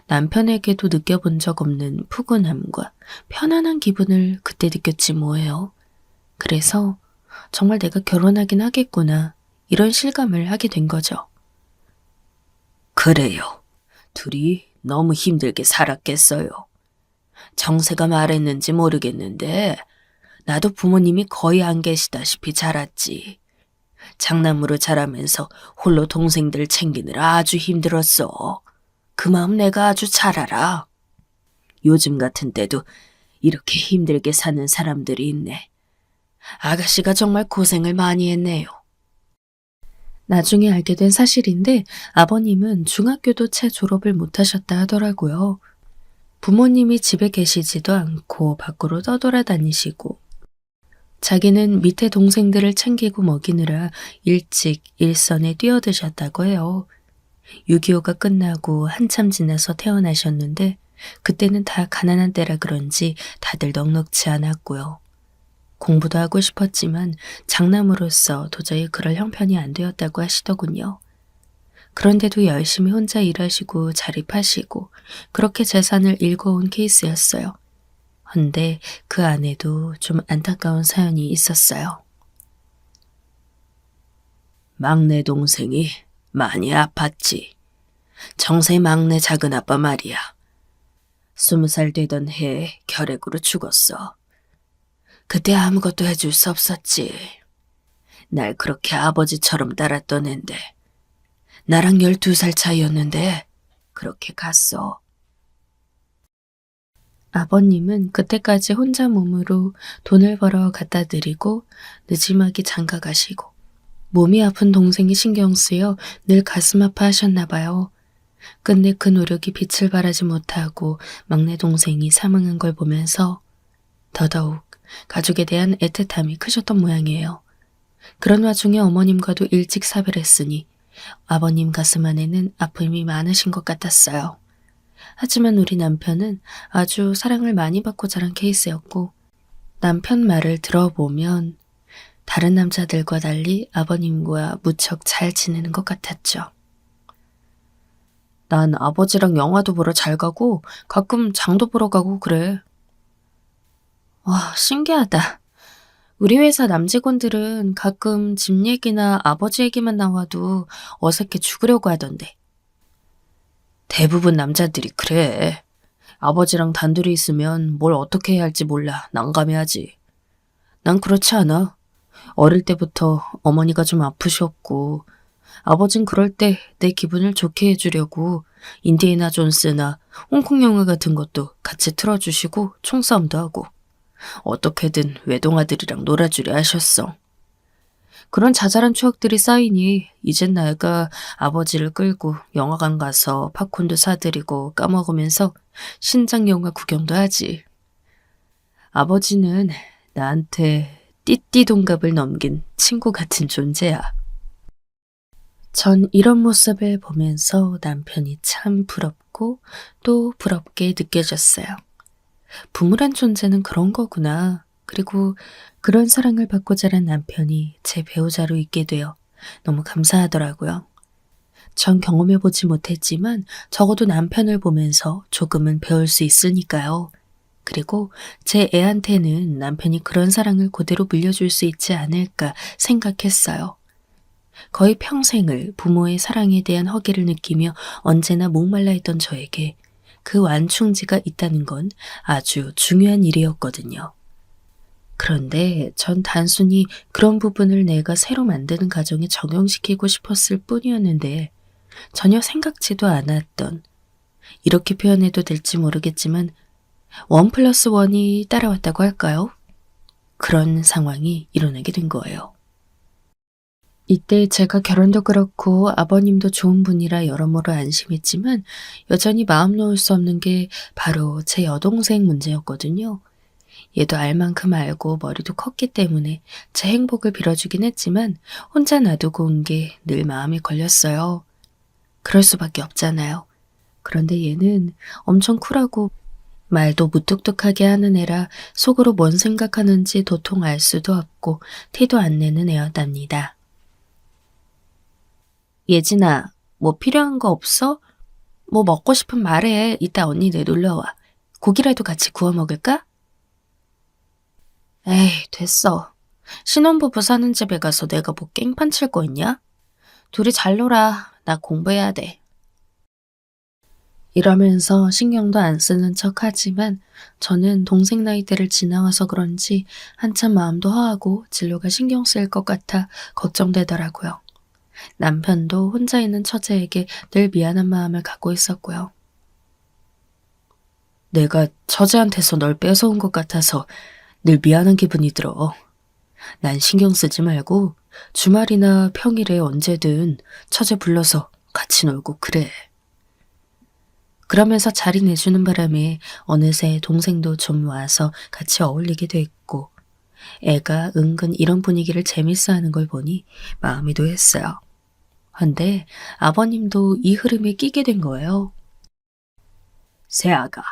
남편에게도 느껴본 적 없는 푸근함과 편안한 기분을 그때 느꼈지 뭐예요. 그래서 정말 내가 결혼하긴 하겠구나 이런 실감을 하게 된 거죠. 그래요. 둘이 너무 힘들게 살았겠어요. 정세가 말했는지 모르겠는데 나도 부모님이 거의 안 계시다시피 자랐지. 장남으로 자라면서 홀로 동생들 챙기느라 아주 힘들었어. 그 마음 내가 아주 잘 알아. 요즘 같은 때도 이렇게 힘들게 사는 사람들이 있네. 아가씨가 정말 고생을 많이 했네요. 나중에 알게 된 사실인데 아버님은 중학교도 채 졸업을 못하셨다 하더라고요. 부모님이 집에 계시지도 않고 밖으로 떠돌아다니시고 자기는 밑에 동생들을 챙기고 먹이느라 일찍 일선에 뛰어드셨다고 해요. 6.25가 끝나고 한참 지나서 태어나셨는데 그때는 다 가난한 때라 그런지 다들 넉넉지 않았고요. 공부도 하고 싶었지만 장남으로서 도저히 그럴 형편이 안 되었다고 하시더군요. 그런데도 열심히 혼자 일하시고 자립하시고 그렇게 재산을 일궈온 케이스였어요. 헌데 그 안에도 좀 안타까운 사연이 있었어요. 막내 동생이 많이 아팠지. 정세 막내 작은아빠 말이야. 20살 되던 해에 결핵으로 죽었어. 그때 아무것도 해줄 수 없었지. 날 그렇게 아버지처럼 따랐던 앤데 나랑 12살 차이였는데 그렇게 갔어. 아버님은 그때까지 혼자 몸으로 돈을 벌어 갖다 드리고 늦지막이 장가 가시고 몸이 아픈 동생이 신경 쓰여 늘 가슴 아파하셨나 봐요. 근데 그 노력이 빛을 발하지 못하고 막내 동생이 사망한 걸 보면서 더더욱 가족에 대한 애틋함이 크셨던 모양이에요. 그런 와중에 어머님과도 일찍 사별했으니 아버님 가슴 안에는 아픔이 많으신 것 같았어요. 하지만 우리 남편은 아주 사랑을 많이 받고 자란 케이스였고 남편 말을 들어보면 다른 남자들과 달리 아버님과 무척 잘 지내는 것 같았죠. 난 아버지랑 영화도 보러 잘 가고 가끔 장도 보러 가고 그래. 와, 신기하다. 우리 회사 남직원들은 가끔 집 얘기나 아버지 얘기만 나와도 어색해 죽으려고 하던데. 대부분 남자들이 그래. 아버지랑 단둘이 있으면 뭘 어떻게 해야 할지 몰라 난감해하지. 난 그렇지 않아. 어릴 때부터 어머니가 좀 아프셨고 아버진 그럴 때 내 기분을 좋게 해주려고 인디애나 존스나 홍콩 영화 같은 것도 같이 틀어주시고 총싸움도 하고 어떻게든 외동아들이랑 놀아주려 하셨어. 그런 자잘한 추억들이 쌓이니 이젠 내가 아버지를 끌고 영화관 가서 팝콘도 사드리고 까먹으면서 신작 영화 구경도 하지. 아버지는 나한테 띠띠 동갑을 넘긴 친구 같은 존재야. 전 이런 모습을 보면서 남편이 참 부럽고 또 부럽게 느껴졌어요. 부모란 존재는 그런 거구나. 그리고 그런 사랑을 받고 자란 남편이 제 배우자로 있게 되어 너무 감사하더라고요. 전 경험해보지 못했지만 적어도 남편을 보면서 조금은 배울 수 있으니까요. 그리고 제 애한테는 남편이 그런 사랑을 그대로 물려줄 수 있지 않을까 생각했어요. 거의 평생을 부모의 사랑에 대한 허기를 느끼며 언제나 목말라 있던 저에게 그 완충지가 있다는 건 아주 중요한 일이었거든요. 그런데 전 단순히 그런 부분을 내가 새로 만드는 가정에 적용시키고 싶었을 뿐이었는데 전혀 생각지도 않았던, 이렇게 표현해도 될지 모르겠지만 1+1이 따라왔다고 할까요? 그런 상황이 일어나게 된 거예요. 이때 제가 결혼도 그렇고 아버님도 좋은 분이라 여러모로 안심했지만 여전히 마음 놓을 수 없는 게 바로 제 여동생 문제였거든요. 얘도 알 만큼 알고 머리도 컸기 때문에 제 행복을 빌어주긴 했지만 혼자 놔두고 온 게 늘 마음에 걸렸어요. 그럴 수밖에 없잖아요. 그런데 얘는 엄청 쿨하고 말도 무뚝뚝하게 하는 애라 속으로 뭔 생각하는지 도통 알 수도 없고 티도 안 내는 애였답니다. 예진아, 뭐 필요한 거 없어? 뭐 먹고 싶은 말해. 이따 언니네 놀러와. 고기라도 같이 구워 먹을까? 에이, 됐어. 신혼부부 사는 집에 가서 내가 뭐 깽판 칠 거 있냐? 둘이 잘 놀아. 나 공부해야 돼. 이러면서 신경도 안 쓰는 척 하지만 저는 동생 나이대를 지나와서 그런지 한참 마음도 허하고 진로가 신경 쓰일 것 같아 걱정되더라고요. 남편도 혼자 있는 처제에게 늘 미안한 마음을 갖고 있었고요. 내가 처제한테서 널 뺏어온 것 같아서 늘 미안한 기분이 들어. 난 신경 쓰지 말고 주말이나 평일에 언제든 처제 불러서 같이 놀고 그래. 그러면서 자리 내주는 바람에 어느새 동생도 좀 와서 같이 어울리게 됐고 애가 은근 이런 분위기를 재밌어하는 걸 보니 마음이 놓였어요. 근데 아버님도 이 흐름에 끼게 된 거예요. 새아가,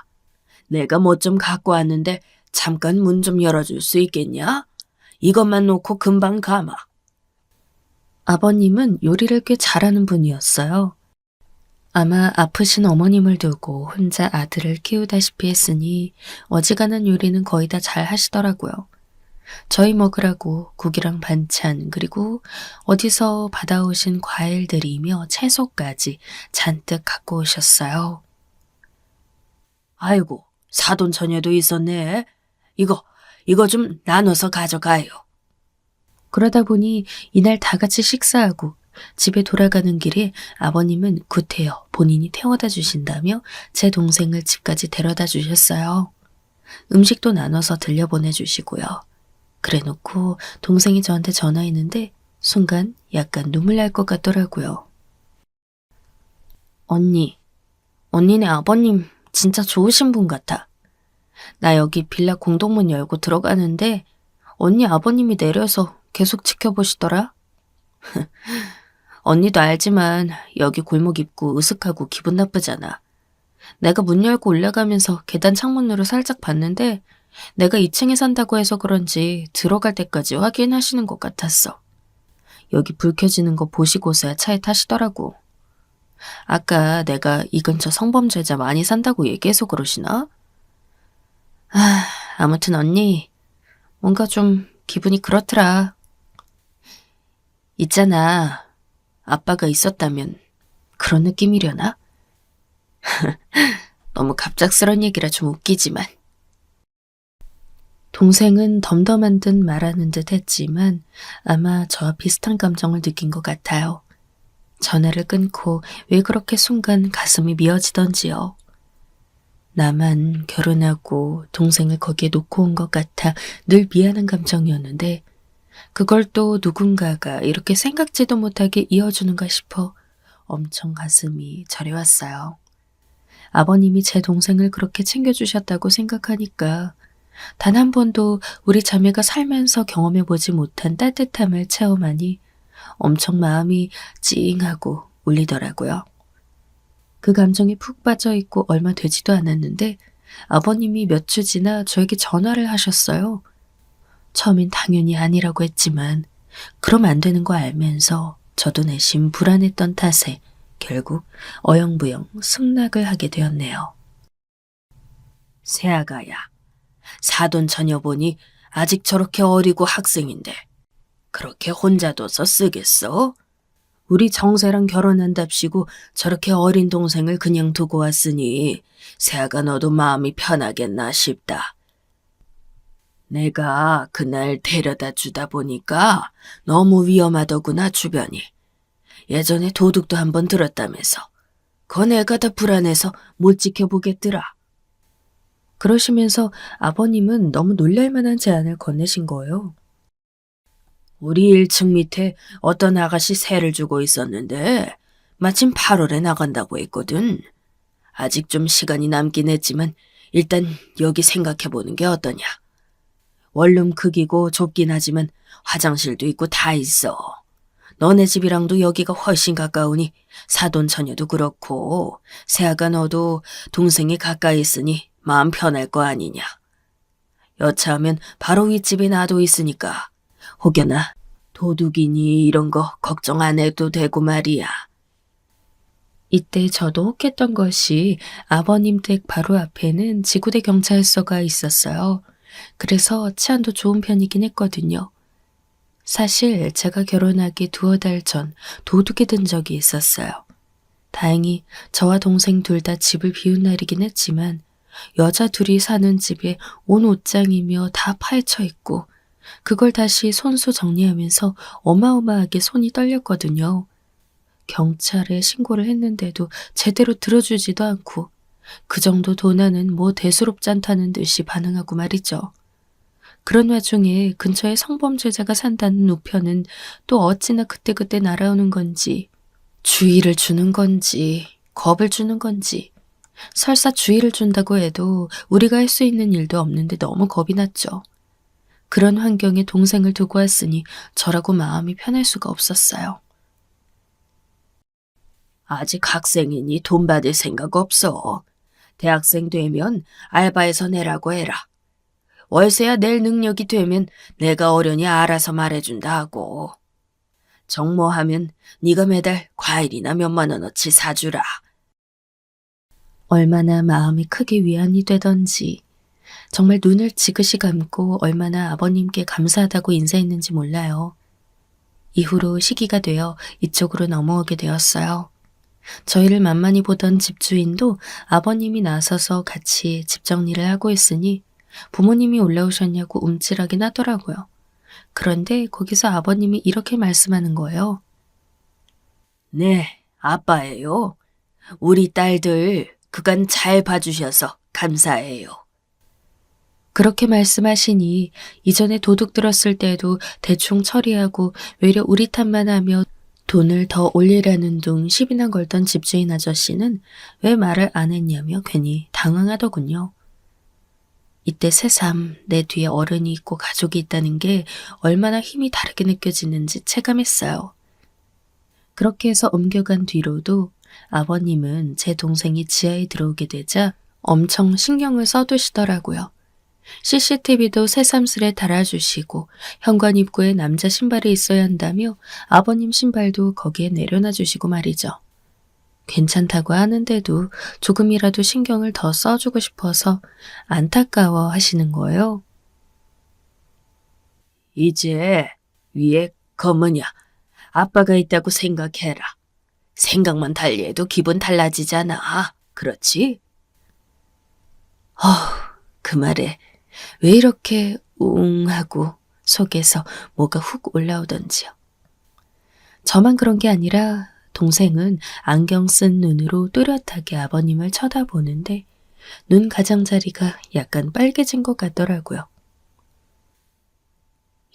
내가 뭐 좀 갖고 왔는데 잠깐 문 좀 열어줄 수 있겠냐? 이것만 놓고 금방 가마. 아버님은 요리를 꽤 잘하는 분이었어요. 아마 아프신 어머님을 두고 혼자 아들을 키우다시피 했으니 어지간한 요리는 거의 다 잘 하시더라고요. 저희 먹으라고 국이랑 반찬 그리고 어디서 받아오신 과일들이며 채소까지 잔뜩 갖고 오셨어요. 아이고, 사돈처녀도 있었네. 이거 좀 나눠서 가져가요. 그러다 보니 이날 다 같이 식사하고 집에 돌아가는 길에 아버님은 구태여 본인이 태워다 주신다며 제 동생을 집까지 데려다 주셨어요. 음식도 나눠서 들려보내주시고요. 그래놓고 동생이 저한테 전화했는데 순간 약간 눈물 날 것 같더라고요. 언니네 아버님 진짜 좋으신 분 같아. 나 여기 빌라 공동문 열고 들어가는데 언니 아버님이 내려서 계속 지켜보시더라. 언니도 알지만 여기 골목 입구 으슥하고 기분 나쁘잖아. 내가 문 열고 올라가면서 계단 창문으로 살짝 봤는데 내가 2층에 산다고 해서 그런지 들어갈 때까지 확인하시는 것 같았어. 여기 불 켜지는 거 보시고서야 차에 타시더라고. 아까 내가 이 근처 성범죄자 많이 산다고 얘기해서 그러시나? 아무튼 언니, 뭔가 좀 기분이 그렇더라. 있잖아, 아빠가 있었다면 그런 느낌이려나? 너무 갑작스런 얘기라 좀 웃기지만. 동생은 덤덤한 듯 말하는 듯 했지만 아마 저와 비슷한 감정을 느낀 것 같아요. 전화를 끊고 왜 그렇게 순간 가슴이 미어지던지요. 나만 결혼하고 동생을 거기에 놓고 온 것 같아 늘 미안한 감정이었는데 그걸 또 누군가가 이렇게 생각지도 못하게 이어주는가 싶어 엄청 가슴이 저려왔어요. 아버님이 제 동생을 그렇게 챙겨주셨다고 생각하니까 단 한 번도 우리 자매가 살면서 경험해보지 못한 따뜻함을 체험하니 엄청 마음이 찡하고 울리더라고요. 그 감정에 푹 빠져있고 얼마 되지도 않았는데 아버님이 몇 주 지나 저에게 전화를 하셨어요. 처음엔 당연히 아니라고 했지만 그럼 안 되는 거 알면서 저도 내심 불안했던 탓에 결국 어영부영 승낙을 하게 되었네요. 새아가야, 사돈 처녀 보니 아직 저렇게 어리고 학생인데 그렇게 혼자 둬서 쓰겠어? 우리 정세랑 결혼한답시고 저렇게 어린 동생을 그냥 두고 왔으니 새아가 너도 마음이 편하겠나 싶다. 내가 그날 데려다 주다 보니까 너무 위험하더구나 주변이. 예전에 도둑도 한번 들었다면서. 그 내가 다 불안해서 못 지켜보겠더라. 그러시면서 아버님은 너무 놀랄만한 제안을 건네신 거예요. 우리 1층 밑에 어떤 아가씨 세를 주고 있었는데 마침 8월에 나간다고 했거든. 아직 좀 시간이 남긴 했지만 일단 여기 생각해보는 게 어떠냐. 원룸 크기고 좁긴 하지만 화장실도 있고 다 있어. 너네 집이랑도 여기가 훨씬 가까우니 사돈 처녀도 그렇고 새아가 너도 동생이 가까이 있으니 마음 편할 거 아니냐. 여차하면 바로 윗집에 나도 있으니까 혹여나 도둑이니 이런 거 걱정 안 해도 되고 말이야. 이때 저도 혹했던 것이 아버님 댁 바로 앞에는 지구대 경찰서가 있었어요. 그래서 치안도 좋은 편이긴 했거든요. 사실 제가 결혼하기 두어 달 전 도둑이 든 적이 있었어요. 다행히 저와 동생 둘 다 집을 비운 날이긴 했지만 여자 둘이 사는 집에 온 옷장이며 다 파헤쳐 있고 그걸 다시 손수 정리하면서 어마어마하게 손이 떨렸거든요. 경찰에 신고를 했는데도 제대로 들어주지도 않고 그 정도 도난은 뭐 대수롭지 않다는 듯이 반응하고 말이죠. 그런 와중에 근처에 성범죄자가 산다는 우편은 또 어찌나 그때그때 날아오는 건지 주의를 주는 건지 겁을 주는 건지 설사 주의를 준다고 해도 우리가 할 수 있는 일도 없는데 너무 겁이 났죠. 그런 환경에 동생을 두고 왔으니 저라고 마음이 편할 수가 없었어요. 아직 학생이니 돈 받을 생각 없어. 대학생 되면 알바해서 내라고 해라. 월세야 낼 능력이 되면 내가 어련히 알아서 말해준다 하고. 정모하면 네가 매달 과일이나 몇만 원어치 사주라. 얼마나 마음이 크게 위안이 되던지 정말 눈을 지그시 감고 얼마나 아버님께 감사하다고 인사했는지 몰라요. 이후로 시기가 되어 이쪽으로 넘어오게 되었어요. 저희를 만만히 보던 집주인도 아버님이 나서서 같이 집 정리를 하고 있으니 부모님이 올라오셨냐고 움찔하긴 하더라고요. 그런데 거기서 아버님이 이렇게 말씀하는 거예요. 네, 아빠예요. 우리 딸들 그간 잘 봐주셔서 감사해요. 그렇게 말씀하시니 이전에 도둑 들었을 때도 대충 처리하고 외려 우리 탓만 하며 돈을 더 올리라는 둥 시비나 걸던 집주인 아저씨는 왜 말을 안 했냐며 괜히 당황하더군요. 이때 새삼 내 뒤에 어른이 있고 가족이 있다는 게 얼마나 힘이 다르게 느껴지는지 체감했어요. 그렇게 해서 옮겨간 뒤로도 아버님은 제 동생이 지하에 들어오게 되자 엄청 신경을 써두시더라고요. CCTV도 새삼스레 달아주시고 현관 입구에 남자 신발이 있어야 한다며 아버님 신발도 거기에 내려놔 주시고 말이죠. 괜찮다고 하는데도 조금이라도 신경을 더 써주고 싶어서 안타까워 하시는 거예요. 이제 위에 검으냐 아빠가 있다고 생각해라. 생각만 달리해도 기분 달라지잖아. 그렇지? 그 말에 왜 이렇게 하고 속에서 뭐가 훅 올라오던지요. 저만 그런 게 아니라 동생은 안경 쓴 눈으로 또렷하게 아버님을 쳐다보는데 눈 가장자리가 약간 빨개진 것 같더라고요.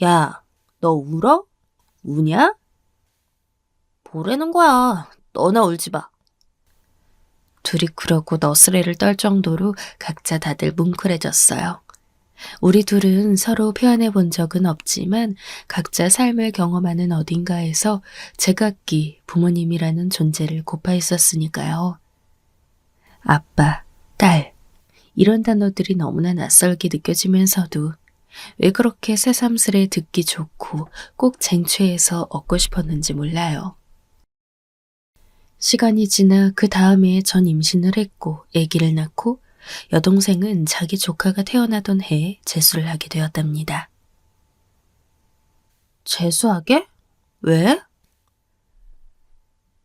야, 너 울어? 우냐? 뭐라는 거야? 너나 울지 마. 둘이 그러고 너스레를 떨 정도로 각자 다들 뭉클해졌어요. 우리 둘은 서로 표현해 본 적은 없지만 각자 삶을 경험하는 어딘가에서 제각기 부모님이라는 존재를 고파 있었으니까요. 아빠, 딸, 이런 단어들이 너무나 낯설게 느껴지면서도 왜 그렇게 새삼스레 듣기 좋고 꼭 쟁취해서 얻고 싶었는지 몰라요. 시간이 지나 그 다음에 전 임신을 했고 아기를 낳고 여동생은 자기 조카가 태어나던 해에 재수를 하게 되었답니다. 재수하게? 왜?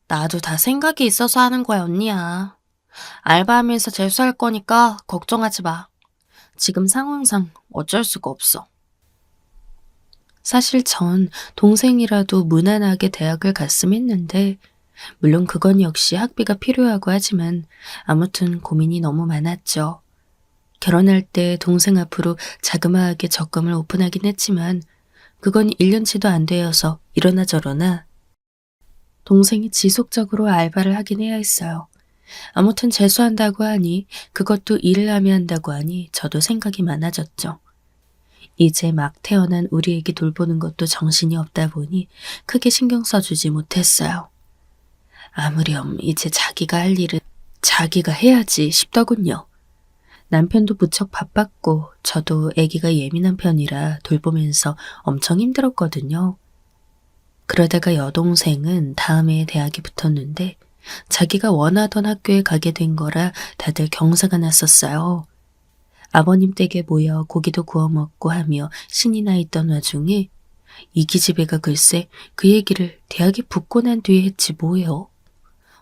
나도 다 생각이 있어서 하는 거야, 언니야. 알바하면서 재수할 거니까 걱정하지 마. 지금 상황상 어쩔 수가 없어. 사실 전 동생이라도 무난하게 대학을 갔으면 했는데 물론 그건 역시 학비가 필요하고 하지만 아무튼 고민이 너무 많았죠. 결혼할 때 동생 앞으로 자그마하게 적금을 오픈하긴 했지만 그건 1년치도 안 되어서 이러나 저러나 동생이 지속적으로 알바를 하긴 해야 했어요. 아무튼 재수한다고 하니 그것도 일을 하며 한다고 하니 저도 생각이 많아졌죠. 이제 막 태어난 우리 애기 돌보는 것도 정신이 없다 보니 크게 신경 써주지 못했어요. 아무렴 이제 자기가 할 일은 자기가 해야지 싶더군요. 남편도 무척 바빴고 저도 아기가 예민한 편이라 돌보면서 엄청 힘들었거든요. 그러다가 여동생은 다음에 대학에 붙었는데 자기가 원하던 학교에 가게 된 거라 다들 경사가 났었어요. 아버님 댁에 모여 고기도 구워 먹고 하며 신이 나 있던 와중에 이 기집애가 글쎄 그 얘기를 대학에 붙고 난 뒤에 했지 뭐예요.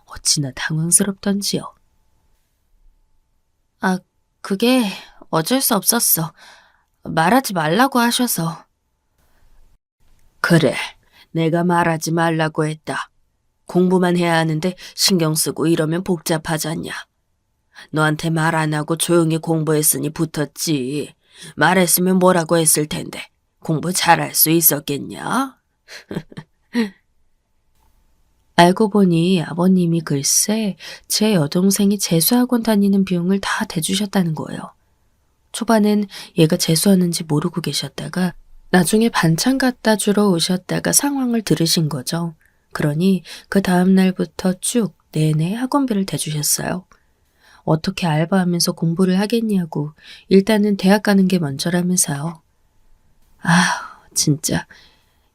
어찌나 당황스럽던지요. 아, 그게 어쩔 수 없었어. 말하지 말라고 하셔서. 그래, 내가 말하지 말라고 했다. 공부만 해야 하는데 신경 쓰고 이러면 복잡하잖냐. 너한테 말 안 하고 조용히 공부했으니 붙었지. 말했으면 뭐라고 했을 텐데 공부 잘할 수 있었겠냐? 알고 보니 아버님이 글쎄 제 여동생이 재수학원 다니는 비용을 다 대주셨다는 거예요. 초반엔 얘가 재수하는지 모르고 계셨다가 나중에 반찬 갖다 주러 오셨다가 상황을 들으신 거죠. 그러니 그 다음 날부터 쭉 내내 학원비를 대주셨어요. 어떻게 알바하면서 공부를 하겠냐고 일단은 대학 가는 게 먼저라면서요. 아, 진짜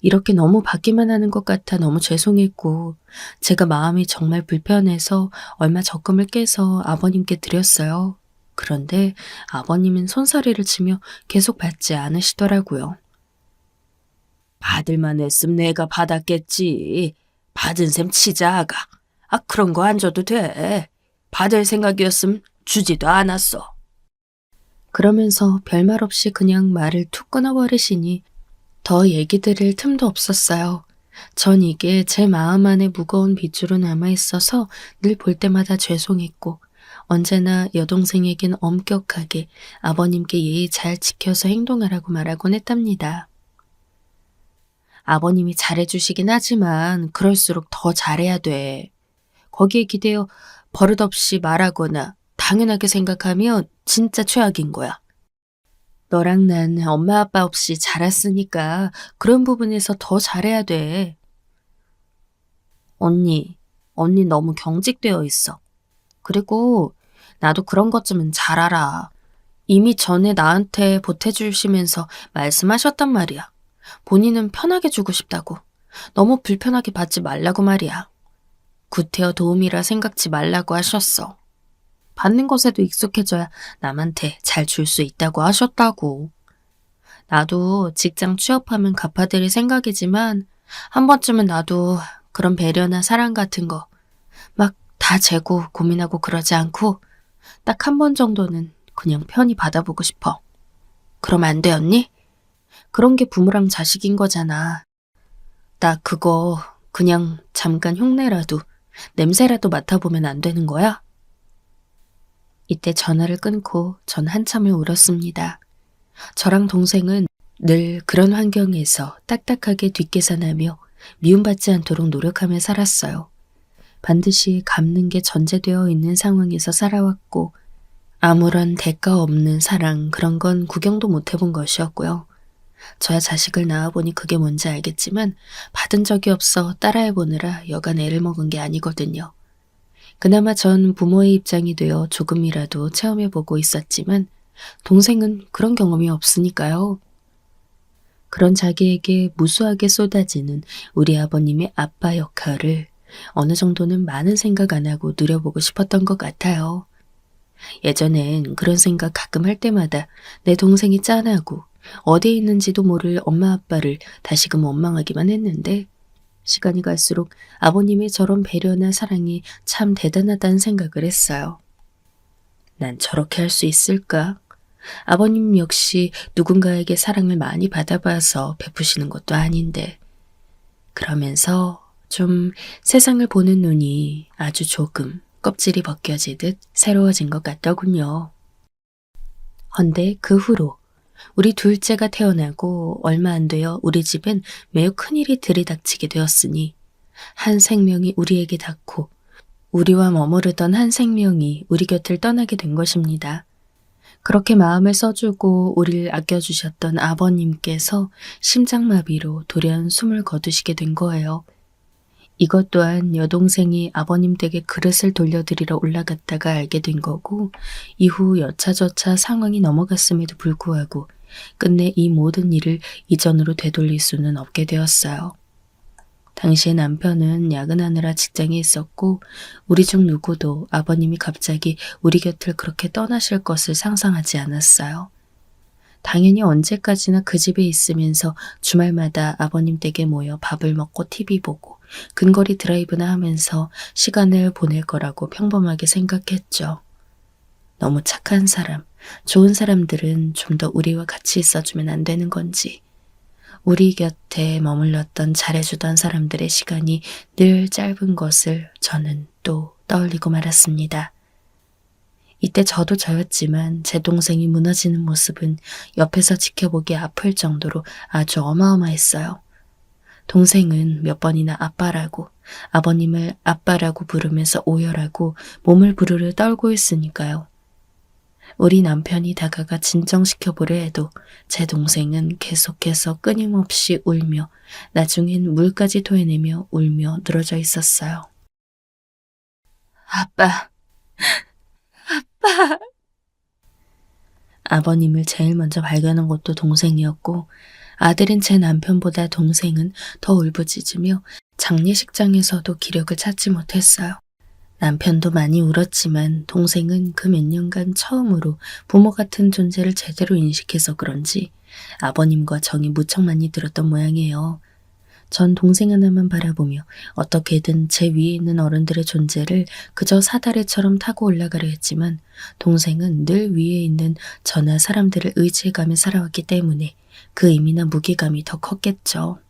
이렇게 너무 받기만 하는 것 같아 너무 죄송했고 제가 마음이 정말 불편해서 얼마 적금을 깨서 아버님께 드렸어요. 그런데 아버님은 손사래를 치며 계속 받지 않으시더라고요. 받을만 했으면 내가 받았겠지. 받은 셈 치자, 아가. 아, 그런 거 안 줘도 돼. 받을 생각이었음 주지도 않았어. 그러면서 별말 없이 그냥 말을 툭 끊어버리시니 더 얘기 드릴 틈도 없었어요. 전 이게 제 마음 안에 무거운 빗줄로 남아있어서 늘 볼 때마다 죄송했고 언제나 여동생에겐 엄격하게 아버님께 예의 잘 지켜서 행동하라고 말하곤 했답니다. 아버님이 잘해주시긴 하지만 그럴수록 더 잘해야 돼. 거기에 기대어 버릇없이 말하거나 당연하게 생각하면 진짜 최악인 거야. 너랑 난 엄마 아빠 없이 자랐으니까 그런 부분에서 더 잘해야 돼. 언니 너무 경직되어 있어. 그리고 나도 그런 것쯤은 잘 알아. 이미 전에 나한테 보태주시면서 말씀하셨단 말이야. 본인은 편하게 주고 싶다고. 너무 불편하게 받지 말라고 말이야. 구태여 도움이라 생각지 말라고 하셨어. 받는 것에도 익숙해져야 남한테 잘 줄 수 있다고 하셨다고. 나도 직장 취업하면 갚아드릴 생각이지만 한 번쯤은 나도 그런 배려나 사랑 같은 거 막 다 재고 고민하고 그러지 않고 딱 한 번 정도는 그냥 편히 받아보고 싶어. 그럼 안 돼, 언니? 그런 게 부모랑 자식인 거잖아. 나 그거 그냥 잠깐 흉내라도 냄새라도 맡아보면 안 되는 거야? 이때 전화를 끊고 전 한참을 울었습니다. 저랑 동생은 늘 그런 환경에서 딱딱하게 뒷계산하며 미움받지 않도록 노력하며 살았어요. 반드시 갚는 게 전제되어 있는 상황에서 살아왔고 아무런 대가 없는 사랑 그런 건 구경도 못 해본 것이었고요. 저야 자식을 낳아보니 그게 뭔지 알겠지만 받은 적이 없어 따라해보느라 여간 애를 먹은 게 아니거든요. 그나마 전 부모의 입장이 되어 조금이라도 체험해보고 있었지만 동생은 그런 경험이 없으니까요. 그런 자기에게 무수하게 쏟아지는 우리 아버님의 아빠 역할을 어느 정도는 많은 생각 안 하고 누려보고 싶었던 것 같아요. 예전엔 그런 생각 가끔 할 때마다 내 동생이 짠하고 어디에 있는지도 모를 엄마 아빠를 다시금 원망하기만 했는데 시간이 갈수록 아버님의 저런 배려나 사랑이 참 대단하다는 생각을 했어요. 난 저렇게 할 수 있을까? 아버님 역시 누군가에게 사랑을 많이 받아봐서 베푸시는 것도 아닌데. 그러면서 좀 세상을 보는 눈이 아주 조금 껍질이 벗겨지듯 새로워진 것 같더군요. 헌데 그 후로 우리 둘째가 태어나고 얼마 안 되어 우리 집엔 매우 큰일이 들이닥치게 되었으니 한 생명이 우리에게 닿고 우리와 머무르던 한 생명이 우리 곁을 떠나게 된 것입니다. 그렇게 마음을 써주고 우리를 아껴주셨던 아버님께서 심장마비로 돌연 숨을 거두시게 된 거예요. 이것 또한 여동생이 아버님 댁에 그릇을 돌려드리러 올라갔다가 알게 된 거고 이후 여차저차 상황이 넘어갔음에도 불구하고 끝내 이 모든 일을 이전으로 되돌릴 수는 없게 되었어요. 당시에 남편은 야근하느라 직장에 있었고 우리 중 누구도 아버님이 갑자기 우리 곁을 그렇게 떠나실 것을 상상하지 않았어요. 당연히 언제까지나 그 집에 있으면서 주말마다 아버님 댁에 모여 밥을 먹고 TV 보고 근거리 드라이브나 하면서 시간을 보낼 거라고 평범하게 생각했죠. 너무 착한 사람, 좋은 사람들은 좀 더 우리와 같이 있어주면 안 되는 건지, 우리 곁에 머물렀던 잘해주던 사람들의 시간이 늘 짧은 것을 저는 또 떠올리고 말았습니다. 이때 저도 저였지만 제 동생이 무너지는 모습은 옆에서 지켜보기 아플 정도로 아주 어마어마했어요. 동생은 몇 번이나 아빠라고, 아버님을 아빠라고 부르면서 오열하고 몸을 부르르 떨고 있으니까요. 우리 남편이 다가가 진정시켜보려 해도 제 동생은 계속해서 끊임없이 울며 나중엔 물까지 토해내며 울며 늘어져 있었어요. 아빠. 아버님을 제일 먼저 발견한 것도 동생이었고 아들인 제 남편보다 동생은 더 울부짖으며 장례식장에서도 기력을 찾지 못했어요. 남편도 많이 울었지만 동생은 그 몇 년간 처음으로 부모 같은 존재를 제대로 인식해서 그런지 아버님과 정이 무척 많이 들었던 모양이에요. 전 동생 하나만 바라보며 어떻게든 제 위에 있는 어른들의 존재를 그저 사다리처럼 타고 올라가려 했지만 동생은 늘 위에 있는 저나 사람들을 의지해가며 살아왔기 때문에 그 의미나 무게감이 더 컸겠죠.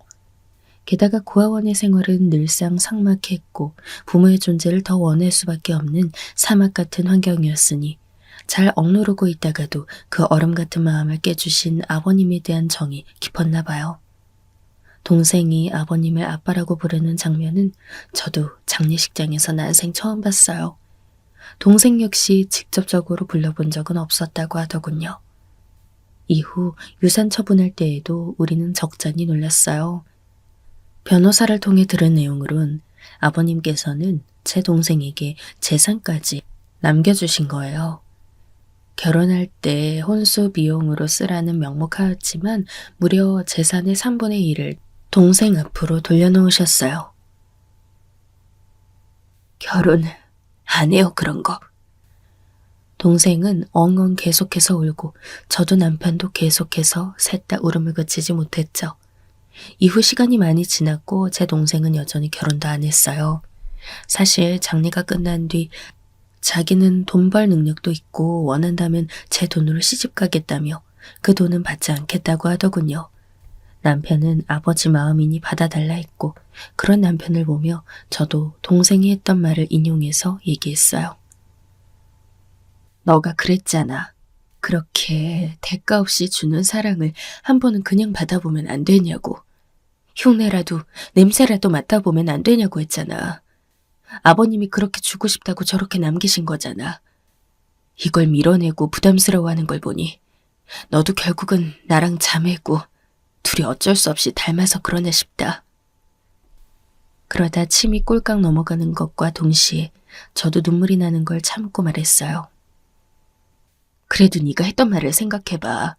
게다가 고아원의 생활은 늘상 삭막했고 부모의 존재를 더 원할 수밖에 없는 사막 같은 환경이었으니 잘 억누르고 있다가도 그 얼음 같은 마음을 깨주신 아버님에 대한 정이 깊었나 봐요. 동생이 아버님을 아빠라고 부르는 장면은 저도 장례식장에서 난생 처음 봤어요. 동생 역시 직접적으로 불러본 적은 없었다고 하더군요. 이후 유산 처분할 때에도 우리는 적잖이 놀랐어요. 변호사를 통해 들은 내용으론 아버님께서는 제 동생에게 재산까지 남겨주신 거예요. 결혼할 때 혼수 비용으로 쓰라는 명목하였지만 무려 재산의 3분의 1을 동생 앞으로 돌려놓으셨어요. 결혼 안 해요, 그런 거. 동생은 엉엉 계속해서 울고 저도 남편도 계속해서 셋 다 울음을 그치지 못했죠. 이후 시간이 많이 지났고 제 동생은 여전히 결혼도 안 했어요. 사실 장례가 끝난 뒤 자기는 돈 벌 능력도 있고 원한다면 제 돈으로 시집 가겠다며 그 돈은 받지 않겠다고 하더군요. 남편은 아버지 마음이니 받아달라 했고 그런 남편을 보며 저도 동생이 했던 말을 인용해서 얘기했어요. 너가 그랬잖아. 그렇게 대가 없이 주는 사랑을 한 번은 그냥 받아보면 안 되냐고. 흉내라도 냄새라도 맡아보면 안 되냐고 했잖아. 아버님이 그렇게 주고 싶다고 저렇게 남기신 거잖아. 이걸 밀어내고 부담스러워하는 걸 보니 너도 결국은 나랑 자매고 둘이 어쩔 수 없이 닮아서 그러나 싶다. 그러다 침이 꼴깍 넘어가는 것과 동시에 저도 눈물이 나는 걸 참고 말했어요. 그래도 네가 했던 말을 생각해봐.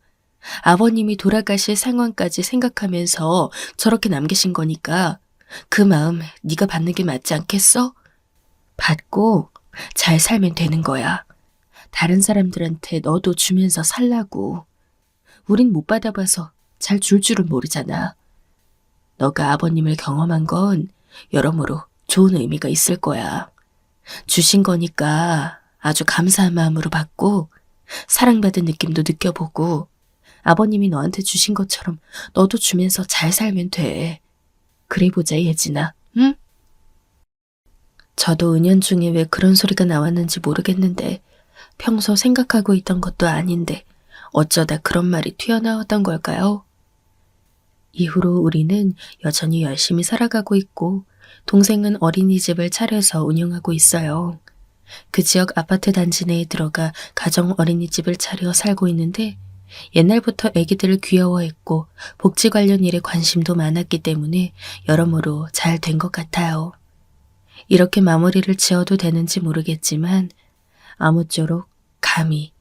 아버님이 돌아가실 상황까지 생각하면서 저렇게 남기신 거니까 그 마음 네가 받는 게 맞지 않겠어? 받고 잘 살면 되는 거야. 다른 사람들한테 너도 주면서 살라고. 우린 못 받아봐서 잘 줄 줄은 모르잖아. 너가 아버님을 경험한 건 여러모로 좋은 의미가 있을 거야. 주신 거니까 아주 감사한 마음으로 받고 사랑받은 느낌도 느껴보고 아버님이 너한테 주신 것처럼 너도 주면서 잘 살면 돼. 그래 보자, 예진아. 응? 저도 은연중에 왜 그런 소리가 나왔는지 모르겠는데 평소 생각하고 있던 것도 아닌데 어쩌다 그런 말이 튀어나왔던 걸까요? 이후로 우리는 여전히 열심히 살아가고 있고 동생은 어린이집을 차려서 운영하고 있어요. 그 지역 아파트 단지 내에 들어가 가정 어린이집을 차려 살고 있는데 옛날부터 아기들을 귀여워했고 복지 관련 일에 관심도 많았기 때문에 여러모로 잘 된 것 같아요. 이렇게 마무리를 지어도 되는지 모르겠지만 아무쪼록 감히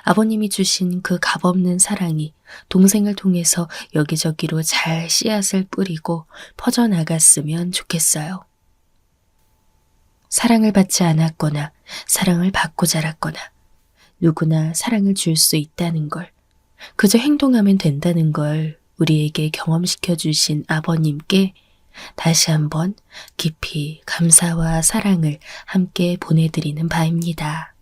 아버님이 주신 그 값없는 사랑이 동생을 통해서 여기저기로 잘 씨앗을 뿌리고 퍼져나갔으면 좋겠어요. 사랑을 받지 않았거나 사랑을 받고 자랐거나 누구나 사랑을 줄 수 있다는 걸 그저 행동하면 된다는 걸 우리에게 경험시켜 주신 아버님께 다시 한번 깊이 감사와 사랑을 함께 보내드리는 바입니다.